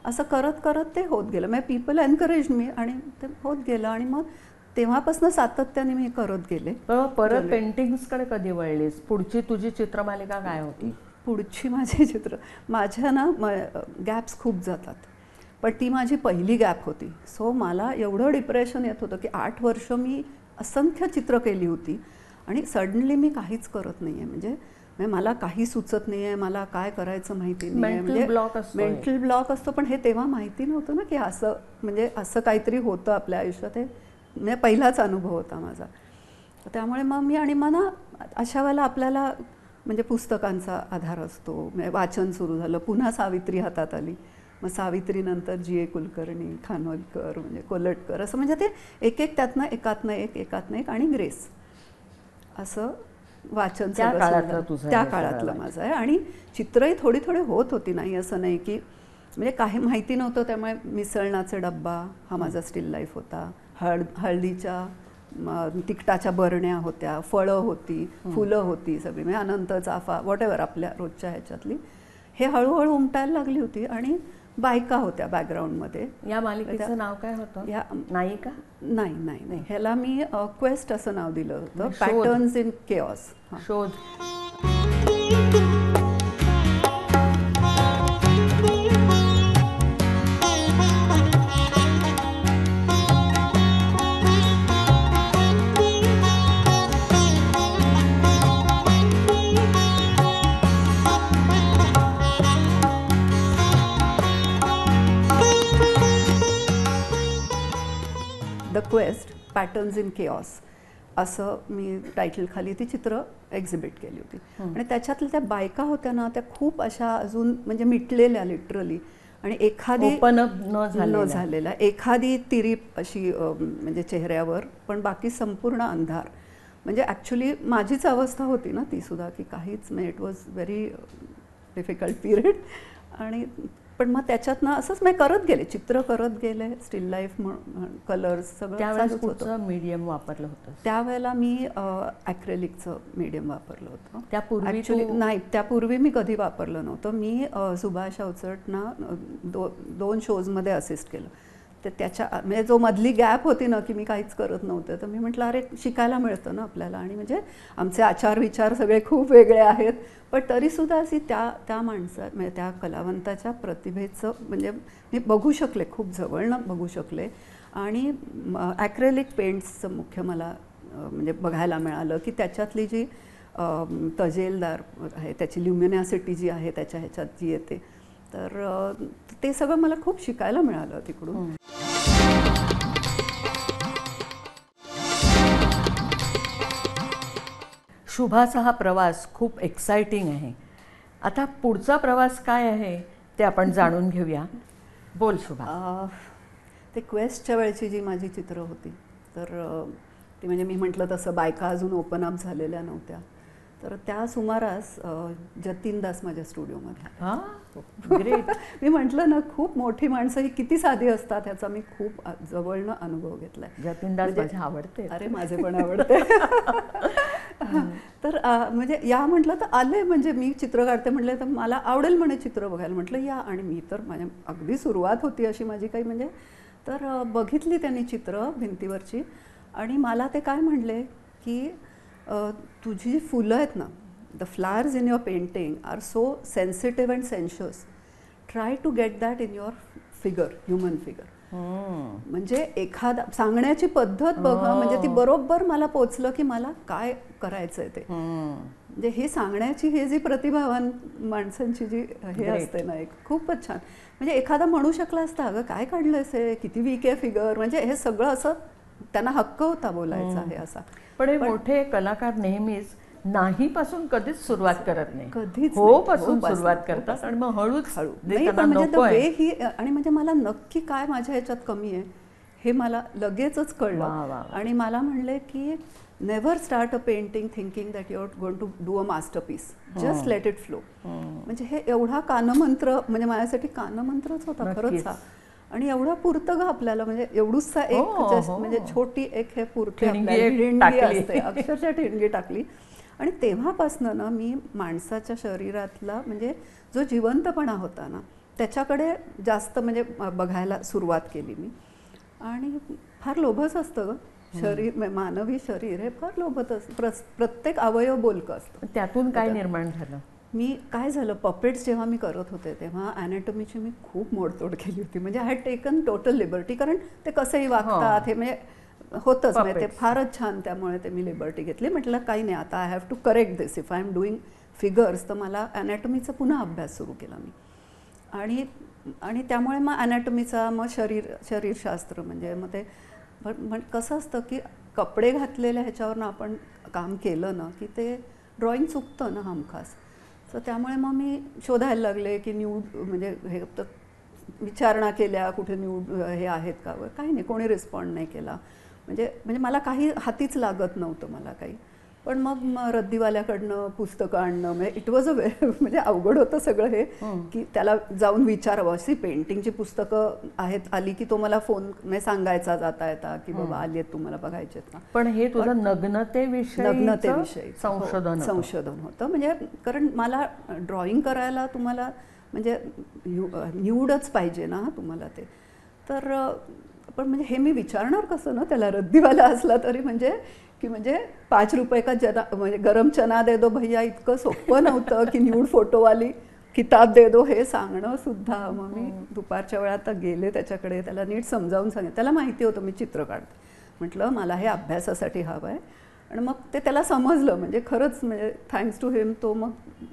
असं करत करत ते होत गेलं. म्हणजे पीपल एनकरेज मी आणि ते होत गेलं. आणि मग तेव्हापासून सातत्याने मी करत गेले. परत पेंटिंग्सकडे कधी वळलीस? पुढची तुझी चित्रमालिका काय होती? पुढची माझी चित्र, माझ्या ना गॅप्स खूप जातात, पण ती माझी पहिली गॅप होती. सो मला एवढं डिप्रेशन येत होतं की 8 वर्ष मी असंख्य चित्र केली होती आणि सडनली मी काहीच करत नाही आहे. म्हणजे मला काही सुचत नाही आहे, मला काय करायचं माहिती नाही आहे. म्हणजे मेंटल ब्लॉक असतो. पण हे तेव्हा माहिती नव्हतं ना की असं म्हणजे असं काहीतरी होतं आपल्या आयुष्यात. हे म्हणजे पहिलाच अनुभव होता माझा. त्यामुळे मग मी आणि मला अशा वेळेला आपल्याला म्हणजे पुस्तकांचा आधार असतो. म्हणजे वाचन सुरू झालं, पुन्हा सावित्री हातात आली. मग सावित्रीनंतर G.A. कुलकर्णी, खानोलकर, म्हणजे कोलटकर, असं म्हणजे ते एक एक त्यातनं एकातनं एक आणि ग्रेस असं वाचन त्या काळातलं माझं आहे. आणि चित्रही थोडी थोडी होत होती, नाही असं नाही की म्हणजे काही माहिती नव्हतं. त्यामुळे मिसळणाचा डब्बा हा माझा स्टील लाईफ होता. हळदीच्या तिखटाच्या बरण्या होत्या, फळं होती, फुलं होती सगळी, म्हणजे अनंत, चाफा, व्हॉटेवर आपल्या रोजच्या ह्याच्यातली. हे हळूहळू उमटायला लागली होती. आणि बायका होत्या बॅकग्राऊंडमध्ये. या मालिकेचं नाव काय होतं? या नायिका? नाही, ह्याला मी क्वेस्ट असं नाव दिलं होतं. Patterns in chaos. शोध. The quest patterns in chaos असं मी टायटल खाली ती चित्र एक्झिबिट केली होती. आणि त्याच्यातल्या त्या बायका होत्या ना, त्या खूप अशा अजून म्हणजे मिटलेल्या लिटरली. आणि एखादी न झालेला, एखादी तिरीप अशी म्हणजे चेहऱ्यावर, पण बाकी संपूर्ण अंधार. म्हणजे ॲक्च्युली माझीच अवस्था होती ना ती सुद्धा, की काहीच म्हणजे it was very difficult period. आणि पण मग त्याच्यातनं असंच मी करत गेले, चित्र करत गेले, स्टील लाईफ, कलर्स सगळं. त्यावेळेस कुठचं मीडियम वापरलं होतं? त्यावेळेला मी ॲक्रेलिकचं मीडियम वापरलं होतं. त्यापूर्वी ॲक्च्युली नाही, त्यापूर्वी मी कधी वापरलं नव्हतं. मी सुभाष अवचटना 2 शोजमध्ये असिस्ट केलं. तर त्याच्या म्हणजे जो मधली गॅप होती ना की मी काहीच करत नव्हते, तर मी म्हटलं अरे शिकायला मिळतं ना आपल्याला. आणि म्हणजे आमचे आचार विचार सगळे खूप वेगळे आहेत, पण तरीसुद्धा अशी त्या म्हणजे त्या कलावंताच्या प्रतिभेचं म्हणजे मी बघू शकले, खूप जवळनं बघू शकले. आणि ॲक्रेलिक पेंट्सचं मुख्य मला म्हणजे बघायला मिळालं की त्याच्यातली जी तजेलदार आहे, त्याची ल्युमिनॅसिटी जी आहे त्याच्या ह्याच्यात जी येते, तर ते सगळं मला खूप शिकायला मिळालं तिकडून. शुभाचा हा प्रवास खूप एक्साइटिंग आहे. आता पुढचा प्रवास काय आहे ते आपण जाणून घेऊया. बोल शुभा. ते क्वेस्टच्या वेळची जी माझी चित्र होती, तर ती म्हणजे मी म्हटलं तसं बायका अजून ओपन अप झालेल्या नव्हत्या, तर त्या सुमारास जतीन दास माझ्या स्टुडिओमध्ये. हां, ग्रेट. मी म्हटलं ना, खूप मोठी माणसं ही किती साधी असतात ह्याचा मी खूप जवळनं अनुभव घेतलाय. जतीन दास माझे आवडते. अरे माझे पण आवडते. तर म्हणजे या म्हटलं तर आले, म्हणजे मी चित्र काढते म्हटलं तर मला आवडेल म्हणे चित्र बघायला. म्हटलं या, आणि मी तर माझ्या अगदी सुरुवात होती अशी माझी काही म्हणजे, तर बघितली त्यांनी चित्र भिंतीवरची, आणि मला ते काय म्हणले की तुझी जी फुलं आहेत ना, the flowers in your painting are so sensitive and sensuous, try to get that in your figure, human figure. म्हणजे एखादा सांगण्याची पद्धत बघा, म्हणजे ती बरोबर मला पोचलं की मला काय करायचंय ते. म्हणजे हे सांगण्याची हे जी प्रतिभावान माणसांची जी हे असते ना, एक खूपच छान. म्हणजे एखादा म्हणू शकला असता अगं काय काढलंयस हे, किती वीक आहे फिगर, म्हणजे हे सगळं असं त्यांना हक्क होता बोलायचा हे असा. पण हे मोठे कलाकार नेहमीच नाही पासून कधीच सुरुवात करत नाही, कधीच हो पासून सुरुवात करतात आणि मग हळूच नाही. पण म्हणजे वे ही, आणि म्हणजे मला नक्की काय माझ्या ह्याच्यात कमी आहे हे मला लगेचच कळलं. आणि मला म्हणले की never start a painting thinking that you are going to do a masterpiece, just let it flow. म्हणजे हे एवढा कानमंत्र, म्हणजे माझ्यासाठी कानमंत्रच होता खरंच हा. आणि एवढा पुरतं ग आपल्याला, म्हणजे एवढूसा एक म्हणजे छोटी एक हे पुरते आपल्याला, ठिणगी असते, अक्षरशः ठिणगी टाकली. आणि तेव्हापासनं ना मी माणसाच्या शरीरातला म्हणजे जो जिवंतपणा होता ना त्याच्याकडे जास्त म्हणजे बघायला सुरुवात केली मी. आणि फार लोभच असतं ग शरीर, मानवी शरीर हे फार लोभत असतं, प्रत्येक अवयव बोलकं असतं. त्यातून काय निर्माण झालं? मी काय झालं, पपेट्स जेव्हा मी करत होते तेव्हा ॲनाटॉमीची मी खूप मोडतोड केली होती. म्हणजे I had taken total liberty, कारण ते कसंही वागतात हे म्हणजे होतंच, म्हणजे ते फारच छान, त्यामुळे ते मी लिबर्टी घेतली. म्हटलं काही नाही, आता I have to correct this, if I am doing figures. तर मला ॲनाटॉमीचा पुन्हा अभ्यास सुरू केला मी. आणि त्यामुळे मग ॲनाटॉमीचा, मग शरीरशास्त्र, म्हणजे मग ते पण कसं असतं की कपडे घातलेल्या ह्याच्यावरनं आपण काम केलं ना की ते ड्रॉइंग चुकतं ना हमखास. तर त्यामुळे मग मी शोधायला लागले की न्यूड, म्हणजे हे तर विचारणा केल्या कुठे न्यूड हे आहेत का, काही नाही, कोणी रिस्पॉन्ड नाही केला. म्हणजे मला काही हातीच लागत नव्हतं मला काही. पण मग रद्दीवाल्याकडनं पुस्तकं आणणं, म्हणजे इट वॉज म्हणजे अवघड होतं सगळं हे, की त्याला जाऊन विचारावं. अशी पेंटिंगची पुस्तकं आहेत, आली की तो मला फोन म्हणजे सांगायचा जाता येता की बाबा आली आहेत, तुम्हाला बघायचे आहेत का. पण हे तुझं नग्नतेविषयी संशोधन होतं. म्हणजे कारण मला ड्रॉइंग करायला तुम्हाला म्हणजे न्यूडच पाहिजे ना तुम्हाला ते. तर पण म्हणजे हे मी विचारणार कसं ना त्याला, रद्दीवाला असला तरी, म्हणजे की म्हणजे 5 रुपये का म्हणजे गरम चना दे दो भैया, इतकं सोपं नव्हतं की न्यूड फोटोवाली किताब दे दो हे सांगणं सुद्धा. मग मी दुपारच्या वेळात गेले त्याच्याकडे, त्याला नीट समजावून सांगितलं. त्याला माहिती होतं मी चित्र काढते, म्हटलं मला हे अभ्यासासाठी हवं आहे. आणि मग ते त्याला समजलं, म्हणजे खरंच म्हणजे थँक्स टू हिम तो मग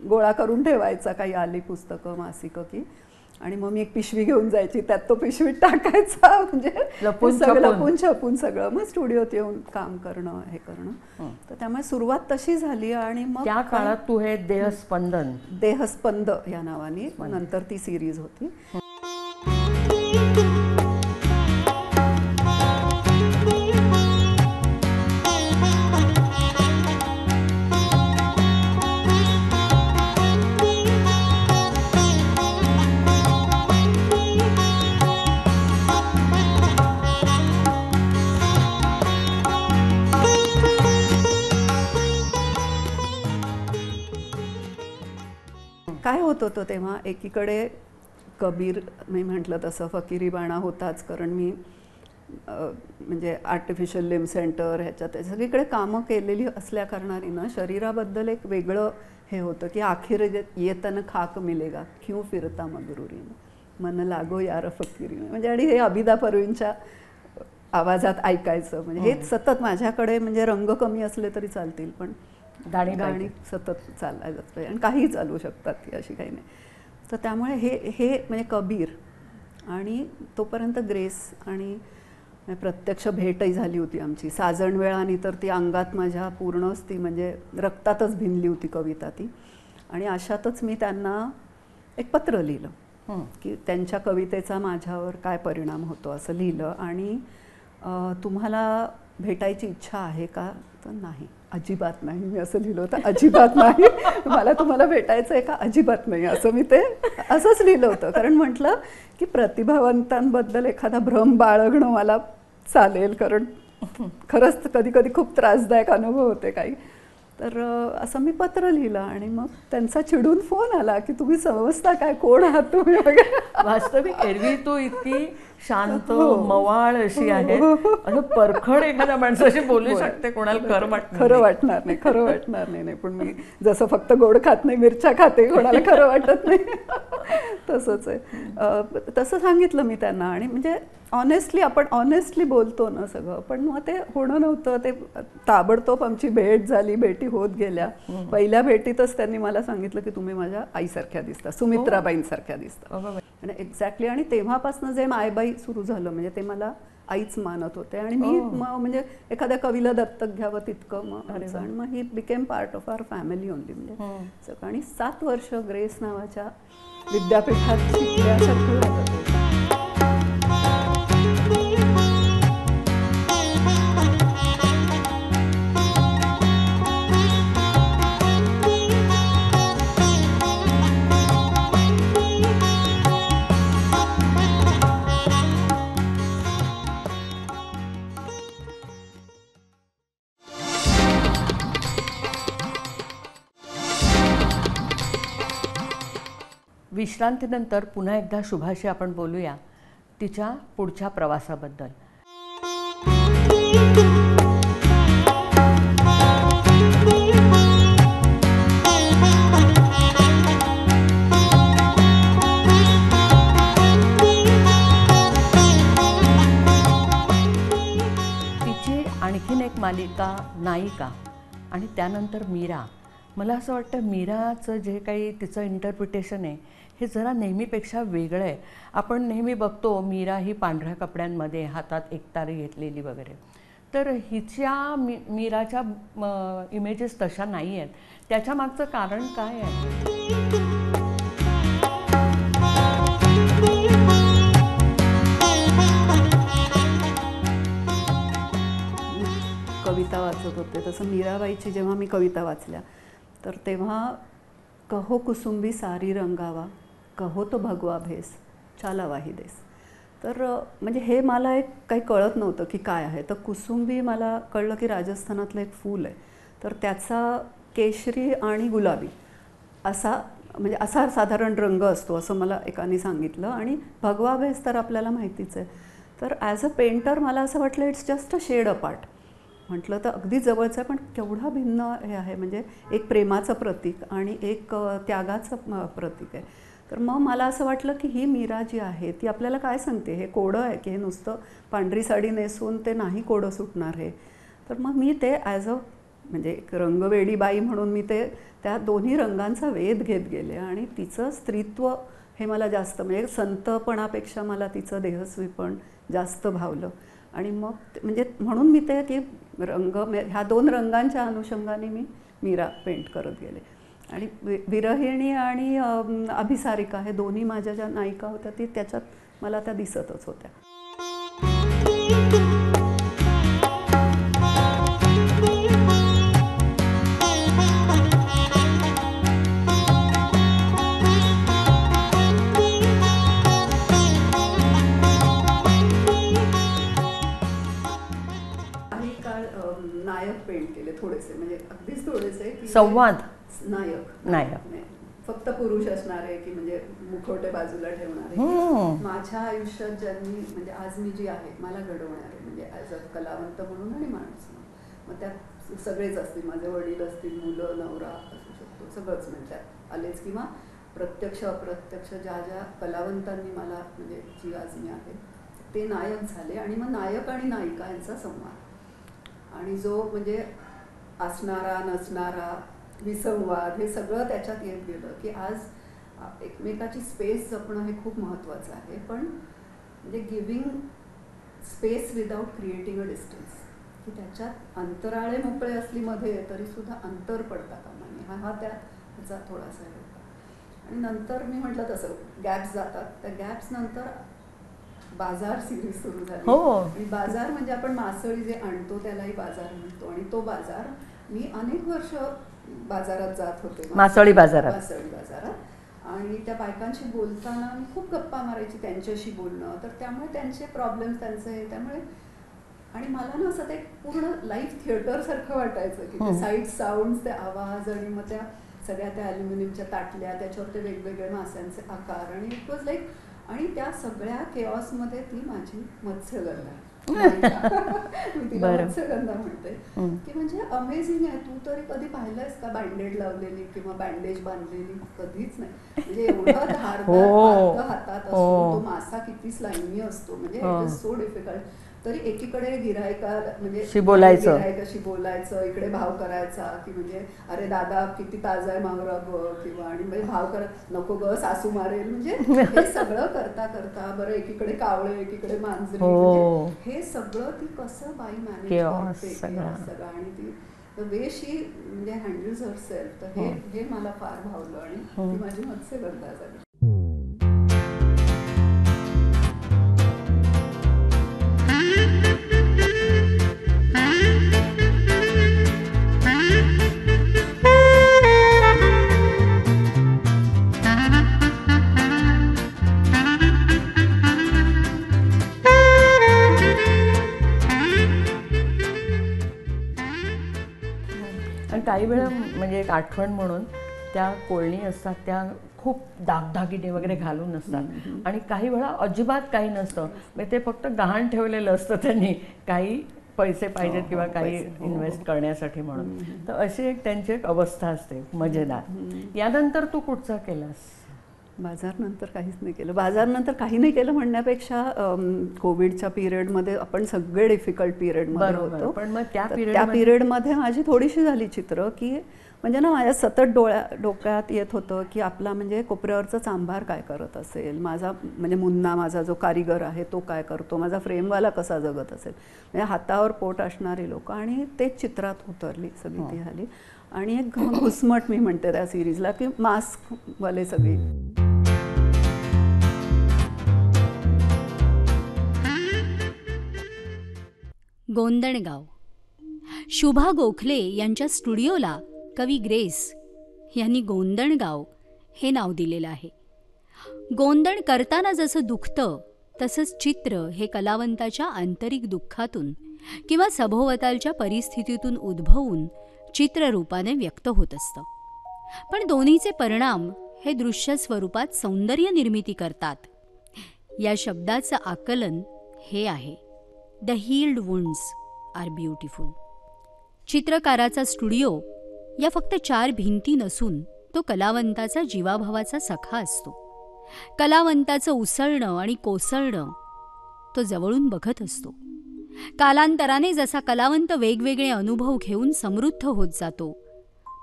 गोळा करून ठेवायचा काही आली पुस्तकं मासिकं की. आणि मग मी एक पिशवी घेऊन जायची, त्यात तो पिशवीत टाकायचा, म्हणजे लपून छपून सगळं, मग स्टुडिओत येऊन काम करणं हे करणं. तर त्यामुळे सुरुवात तशी झाली. आणि मग त्या काळात तू हे देहस्पंद या नावाने नंतर ती सिरीज होती. काय होत होतं तेव्हा, एकीकडे कबीर मी म्हटलं तसं फकिरीबाणा होताच, कारण मी म्हणजे आर्टिफिशियल लिम्ब सेंटर ह्याच्यात सगळीकडे कामं केलेली असल्या कारणाने शरीराबद्दल एक वेगळं हे होतं की आखिर येतन खाक मिलेगा क्यों फिरता मगरुरी मन लागो यार फकिरी, म्हणजे आणि हे अबिदा परवीनच्या आवाजात ऐकायचं. म्हणजे हेच सतत माझ्याकडे, म्हणजे रंग कमी असले तरी चालतील पण गाणी सतत चालायलाच पाहिजे आणि काहीही चालू शकतात ती, अशी काही नाही. तर त्यामुळे हे म्हणजे कबीर आणि तोपर्यंत ग्रेस आणि प्रत्यक्ष भेटही झाली होती आमची साजण वेळानी, तर ती अंगात माझ्या पूर्णच ती म्हणजे रक्तातच भिनली होती कविता ती. आणि अशातच मी त्यांना एक पत्र लिहिलं की त्यांच्या कवितेचा माझ्यावर काय परिणाम होतो असं लिहिलं. आणि तुम्हाला भेटायची इच्छा आहे का, तर नाही, अजिबात नाही, मी असं लिहिलं होतं, अजिबात नाही, मला तुम्हाला भेटायचं आहे का, अजिबात नाही, असं मी ते असंच लिहिलं होतं. कारण म्हटलं की प्रतिभावंतांबद्दल एखादा भ्रम बाळगणं मला चालेल, कारण खरंच कधी कधी खूप त्रासदायक अनुभव होते काही. तर असं मी पत्र लिहिलं आणि मग त्यांचा चिडून फोन आला की तुम्ही समजता काय, कोण आहात तुम्ही वगैरे. वास्तविक एरवी तू इतकी शांत मवाळ अशी आहे, असं परखड एखाद्या माणसाशी बोलू शकते, कोणाला खरं वाटणार नाही. पण मी जसं फक्त गोड खात नाही, मिरच्या खाते, कोणाला खरं वाटत नाही तसंच आहे. तसं सांगितलं मी त्यांना. आणि म्हणजे ऑनेस्टली आपण ऑनेस्टली बोलतो ना सगळं, पण मग ते होणं नव्हतं. ते ताबडतोब आमची भेट झाली, भेटी होत गेल्या. पहिल्या भेटीतच त्यांनी मला सांगितलं की तुम्ही माझ्या आईसारख्या दिसता, सुमित्राबाईंसारख्या दिसता. आणि एक्झॅक्टली. आणि तेव्हापासून जे मायबाई सुरू झालं, म्हणजे ते मला आईच मानत होते. आणि मी म्हणजे एखाद्या कवीला दत्तक घ्यावं तितकं मग. आणि मग he became part of our family only. म्हणजे आणि 7 वर्ष ग्रेस नावाच्या विद्यापीठात शिकल्यासारखं झालं ते. विश्रांतीनंतर पुन्हा एकदा शुभाशी आपण बोलूया तिच्या पुढच्या प्रवासाबद्दल. तिची आणखीन एक मालिका नायिका आणि त्यानंतर मीरा. मला असं वाटतं मीराचं जे काही तिचं इंटरप्रिटेशन आहे हे जरा नेहमीपेक्षा वेगळं आहे. आपण नेहमी बघतो मीरा ही पांढऱ्या कपड्यांमध्ये, हातात एकतारी घेतलेली वगैरे, तर हिच्या मीराच्या इमेजेस तशा नाही आहेत. त्याच्या मागचं कारण काय आहे? कविता वाचत होते तसं मीराबाईची जेव्हा मी कविता वाचल्या तर तेव्हा कहो कुसुंबी सारी रंगावा, कहो तो भगवा भेस चालावाही देस. तर म्हणजे हे मला एक काही कळत नव्हतं की काय आहे. तर कुसुंबी मला कळलं की राजस्थानातलं एक फूल आहे. तर त्याचा केशरी आणि गुलाबी असा म्हणजे असा साधारण रंग असतो असं मला एकाने सांगितलं. आणि भगवा भेस तर आपल्याला माहितीच आहे. तर ॲज अ पेंटर मला असं वाटलं it's just a shade apart. म्हटलं तर अगदी जवळचं आहे पण केवढा भिन्न हे आहे. म्हणजे एक प्रेमाचं प्रतीक आणि एक त्यागाचं प्रतीक आहे. तर मग मला असं वाटलं की ही मीरा जी आहे ती आपल्याला काय सांगते, हे कोडं आहे की हे नुसतं पांढरी साडी नेसून ते नाही कोडं सुटणार हे. तर मग मी ते ॲज अ म्हणजे एक रंगवेडी बाई म्हणून मी ते त्या दोन्ही रंगांचा वेध घेत गेले. आणि तिचं स्त्रीत्व हे मला जास्त म्हणजे संतपणापेक्षा मला तिचं देहस्वीपण जास्त भावलं. आणि मग म्हणजे म्हणून मी ते की रंग ह्या 2 रंगांच्या अनुषंगाने मी मीरा पेंट करत गेले. आणि विरहिणी आणि अभिसारिका हे दोन्ही माझ्या ज्या नायिका होत्या ती त्याच्यात मला त्या दिसतच होत्या. नायक पेंट केले थोडेसे, म्हणजे अगदीच थोडेसे. संवाद नायक फक्त पुरुष असणारे की म्हणजे मुखवटे बाजूला ठेवणारे. माझ्या आयुष्यात ज्यांनी म्हणजे आज मी जी आहे मला घडवणारे म्हणजे ॲज अ कलावंत म्हणून आणि माणूस म्हणून, मग त्यात सगळेच असतील, माझे वडील असतील, मुलं, नवरा असू शकतो, सगळंच म्हणजे त्यात आलेच, किंवा प्रत्यक्ष अप्रत्यक्ष ज्या ज्या कलावंतांनी मला म्हणजे जी आज मी आहे ते नायक झाले. आणि मग नायक आणि नायिका यांचा संवाद आणि जो म्हणजे असणारा नसणारा विसंवाद हे सगळं त्याच्यात येत गेलं की आज एकमेकाची स्पेस जपणं हे खूप महत्त्वाचं आहे. पण म्हणजे giving space without creating a distance, की त्याच्यात अंतराळे मोकळे असली मध्ये तरी सुद्धा अंतर पडता कामा नये, हा त्याचा थोडासा हे होता. आणि नंतर मी म्हटलं तसं गॅप्स जातात, त्या गॅप्स नंतर बाजार सिरीज सुरू झाली. आणि बाजार म्हणजे आपण मासळी जे आणतो त्यालाही बाजार म्हणतो. आणि तो बाजार मी अनेक वर्ष बाजारात जात होते, मासळी बाजारात. आणि त्या बायकांशी बोलताना मी खूप गप्पा मारायची, त्यांच्याशी बोलणं, तर त्यामुळे त्यांचे प्रॉब्लेम्स त्यांचे हे, त्यामुळे आणि मला ना असं ते पूर्ण लाईव्ह थिएटर सारखं वाटायचं की ते साईड साऊंड, ते आवाज आणि मग त्या सगळ्या त्या ॲल्युमिनियमच्या ताटल्या, त्याच्यावर ते वेगवेगळे माशांचे आकार आणि इट वॉज लाईक. आणि त्या सगळ्या केऑसमध्ये ती माझी मत्स्यगंधा, मी तिला मत्स्यगंधा म्हणते, की म्हणजे अमेझिंग आहे. तू तरी कधी पाहिलंयस का बँडेड लावलेली किंवा बँडेज बांधलेली? कधीच नाही. म्हणजे एवढं धारदार हातात असतो तो मासा, किती स्लाइमी असतो, म्हणजे इट इज सो डिफिकल्ट. तरी एकीकडे गिऱ्हाईकाला म्हणजे गिऱ्हाईकाशी बोलायचं, इकडे भाव करायचा की म्हणजे अरे दादा किती ताजा आहे मावरा ग, किंवा आणि म्हणजे भाव करा, नको ग सासू मारेल, म्हणजे हे सगळं करता करता बरं एकीकडे कावळे एकीकडे मांजरी, म्हणजे हे सगळं ती कसं बाई मॅनेज करते सगळं. आणि ती द वे शी म्हणजे हँडल्स हरसेल्फ, तर हे मला फार भावलं आणि ती माझी मत्स्यगंधा झाली. आणि काही वेळा म्हणजे एक आठवण म्हणून त्या कोळणी असतात त्या खूप दागदागिने वगैरे घालून असतात आणि काही वेळा अजिबात काही नसतं, म्हणजे ते फक्त गहाण ठेवलेलं असतं त्यांनी, काही पैसे पाहिजेत किंवा काही इन्व्हेस्ट करण्यासाठी म्हणून. तर अशी एक त्यांची एक अवस्था असते मजेदार. यानंतर तू कुठचा केलास? बाजारनंतर काहीच नाही केलं. बाजारनंतर काही नाही केलं म्हणण्यापेक्षा कोविडच्या पिरियडमध्ये आपण सगळे डिफिकल्ट पिरियडमध्ये होतो. पण मग त्या पिरियडमध्ये माझी थोडीशी झाली चित्र की म्हणजे ना माझ्या सतत डोक्यात येत होतं की आपला म्हणजे कोपऱ्यावरचा चांभार काय करत असेल, माझा म्हणजे मुन्ना माझा जो कारिगर आहे तो काय करतो, माझा फ्रेमवाला कसा जगत असेल, म्हणजे हातावर पोट असणारी लोक. आणि तेच चित्रात उतरली सगळी ती झाली. आणि एक घुसमट मी म्हणते त्या सिरीजला की मास्कवाले सगळे. गोंदणगाव. शुभा गोखले यांच्या स्टुडिओला कवी ग्रेस यांनी गोंदणगाव हे नाव दिलेलं आहे. गोंदण करताना जसं दुखतं तसंच चित्र हे कलावंताच्या आंतरिक दुःखातून किंवा सभोवतालच्या परिस्थितीतून उद्भवून चित्ररूपाने व्यक्त होत असतं. पण दोन्हीचे परिणाम हे दृश्य स्वरूपात सौंदर्य निर्मिती करतात. या शब्दाचं आकलन हे आहे, the healed wounds are beautiful. चित्रकाराचा स्टुडिओ या फक्त 4 भिंती नसून तो कलावंताचा जीवाभावाचा सखा असतो. कलावंताचं उसळणं आणि कोसळणं तो जवळून बघत असतो. कालांतराने जसा कलावंत वेगवेगळे अनुभव घेऊन समृद्ध होत जातो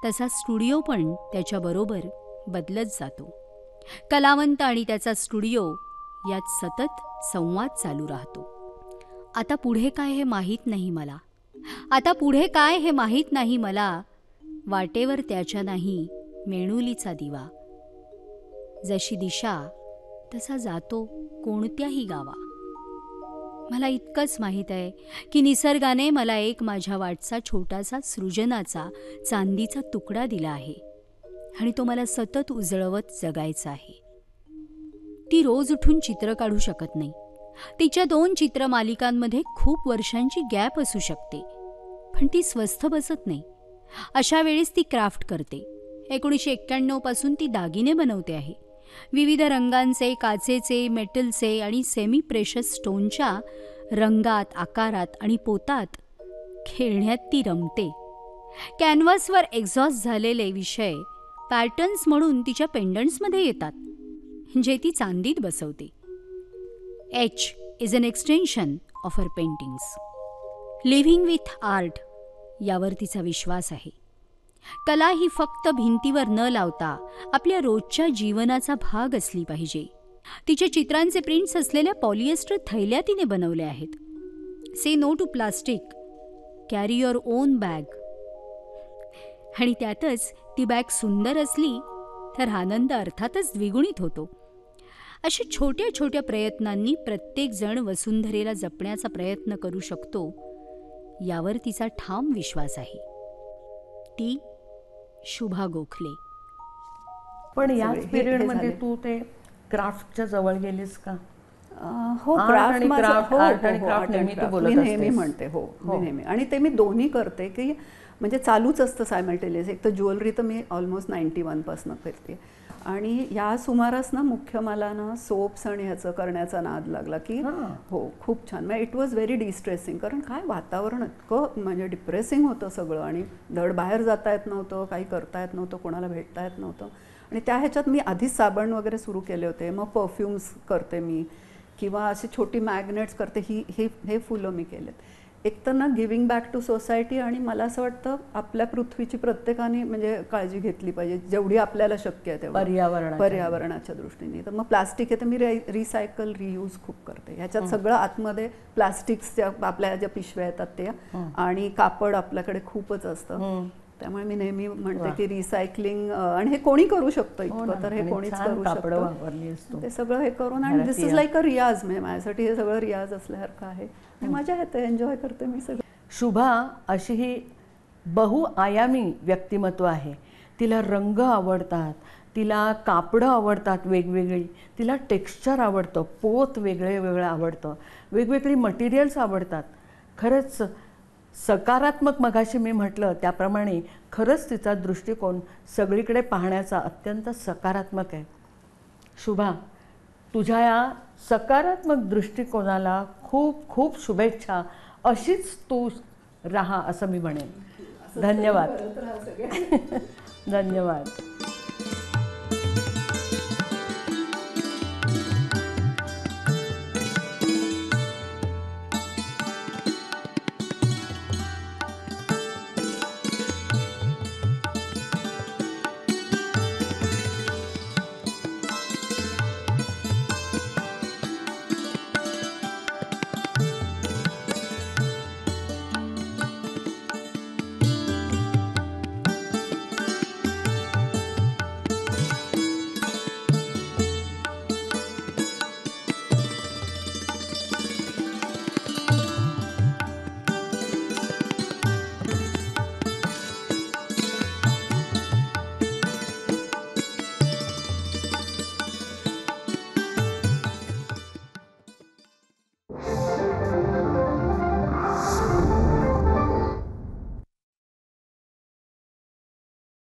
तसा स्टुडिओ पण त्याच्याबरोबर बदलत जातो. कलावंत आणि त्याचा स्टुडिओ यात सतत संवाद चालू राहतो. आता पुढे काय हे माहीत नाही मला, आता पुढे काय हे माहीत नाही मला, वाटेवर त्याच्या नाही मेणुलीचा दिवा. जशी दिशा तसा जातो कोणत्याही गावा. मला इतकंच माहीत आहे की निसर्गाने मला एक माझ्या वाटचा छोटासा सृजनाचा चांदीचा तुकडा दिला आहे आणि तो मला सतत उजळवत जगायचा आहे. ती रोज उठून चित्र काढू शकत नाही. तिच्या 2 चित्रमालिकांमध्ये खूप वर्षांची गॅप असू शकते, पण ती स्वस्थ बसत नाही. अशा वेळेस ती क्राफ्ट करते, 1991 पासून ती दागिने बनवते आहे. विविध रंगांचे, काचेचे, मेटलचे आणि सेमी प्रेशस स्टोनच्या रंगात, आकारात आणि पोतात खेळण्यात ती रमते. कॅनव्हासवर एक्झॉस्ट झालेले विषय पॅटर्न्स म्हणून तिच्या पेंडंट्समध्ये येतात, जे ती चांदीत बसवते. It is an extension of her paintings. Living with art यावर तिचा विश्वास आहे. कला ही फक्त भिंतीवर न लावता आपल्या रोजच्या जीवनाचा भाग असली पाहिजे. तिच्या चित्रांचे प्रिंट्स असलेल्या पॉलिएस्टर थैल्या तिने बनवल्या आहेत. Say no to plastic, carry your own bag. आणि त्यातच ती बॅग सुंदर असली तर आनंद अर्थातच द्विगुणित होतो. अशा छोट्या छोट्या प्रयत्नांनी प्रत्येकजण वसुंधरेला जपण्याचा प्रयत्न करू शकतो यावर तिचा ठाम विश्वास आहे. ती शुभा गोखले. पण सगळे याच हे पिरियडमध्ये झाले. तू ते क्राफ्टच्या जवळ गेलीस का? हो, Art क्राफ्ट आणि माझं craft, हो, art आणि हो, craft art नेहमी and तू craft. बोलत मी नेहमी असतेस. म्हणते हो, हो. मी नेहमी. आणि ते मी दोन्ही करते की म्हणजे चालूच असतं सायमल्टेनियस. एक तर ज्वेलरी तर मी ऑलमोस्ट 91 पासून करते. आणि या सुमारास ना मुख्य मला ना सोप्स आणि ह्याचं करण्याचा नाद लागला की हां. हो, खूप छान. म्हणजे इट वॉज व्हेरी डिस्ट्रेसिंग. कारण काय वातावरण इतकं म्हणजे डिप्रेसिंग होतं सगळं. आणि धड बाहेर जाता येत नव्हतं, काही करता येत नव्हतं, कोणाला भेटता येत नव्हतं. आणि त्या ह्याच्यात मी आधीच साबण वगैरे सुरू केले होते. मग परफ्युम्स करते मी, किंवा अशी छोटी मॅग्नेट्स करते. हे फुलं मी केलेत. एक तर ना गिव्हिंग बॅक टू सोसायटी. आणि मला असं वाटतं आपल्या पृथ्वीची प्रत्येकाने म्हणजे काळजी घेतली पाहिजे जेवढी आपल्याला शक्य आहे तेवढं पर्यावरणाच्या दृष्टीने. तर मग प्लास्टिक आहे तर मी रिसायकल रियूज खूप करते. ह्याच्यात सगळं आतमध्ये प्लास्टिक्सच्या आपल्या ज्या पिशव्या येतात त्या, आणि कापड आपल्याकडे खूपच असतं. त्यामुळे मी नेहमी म्हणते की रिसायकलिंग, आणि हे कोणी करू शकतं इतकं, तर हे कोणीच करू शकतं. ते सगळं हे करून. आणि दिस इज लाईक अ रियाज. म्हणजे माझ्यासाठी हे सगळं रियाज असल्यासारखं आहे. आणि मजा येते, एन्जॉय करते मी सगळं. शुभा अशी ही बहुआयामी व्यक्तिमत्व आहे. तिला रंग आवडतात, तिला कापडं आवडतात वेगवेगळी, तिला टेक्स्चर आवडतं, पोत वेगळं आवडतं, वेगवेगळी मटेरियल्स आवडतात. खरंच सकारात्मक, मगाशी मी म्हटलं त्याप्रमाणे खरंच तिचा दृष्टिकोन सगळीकडे पाहण्याचा अत्यंत सकारात्मक आहे. शुभा, तुझ्या या सकारात्मक दृष्टिकोनाला खूप खूप शुभेच्छा. अशीच तू राहा असं मी म्हणेन. धन्यवाद. धन्यवाद.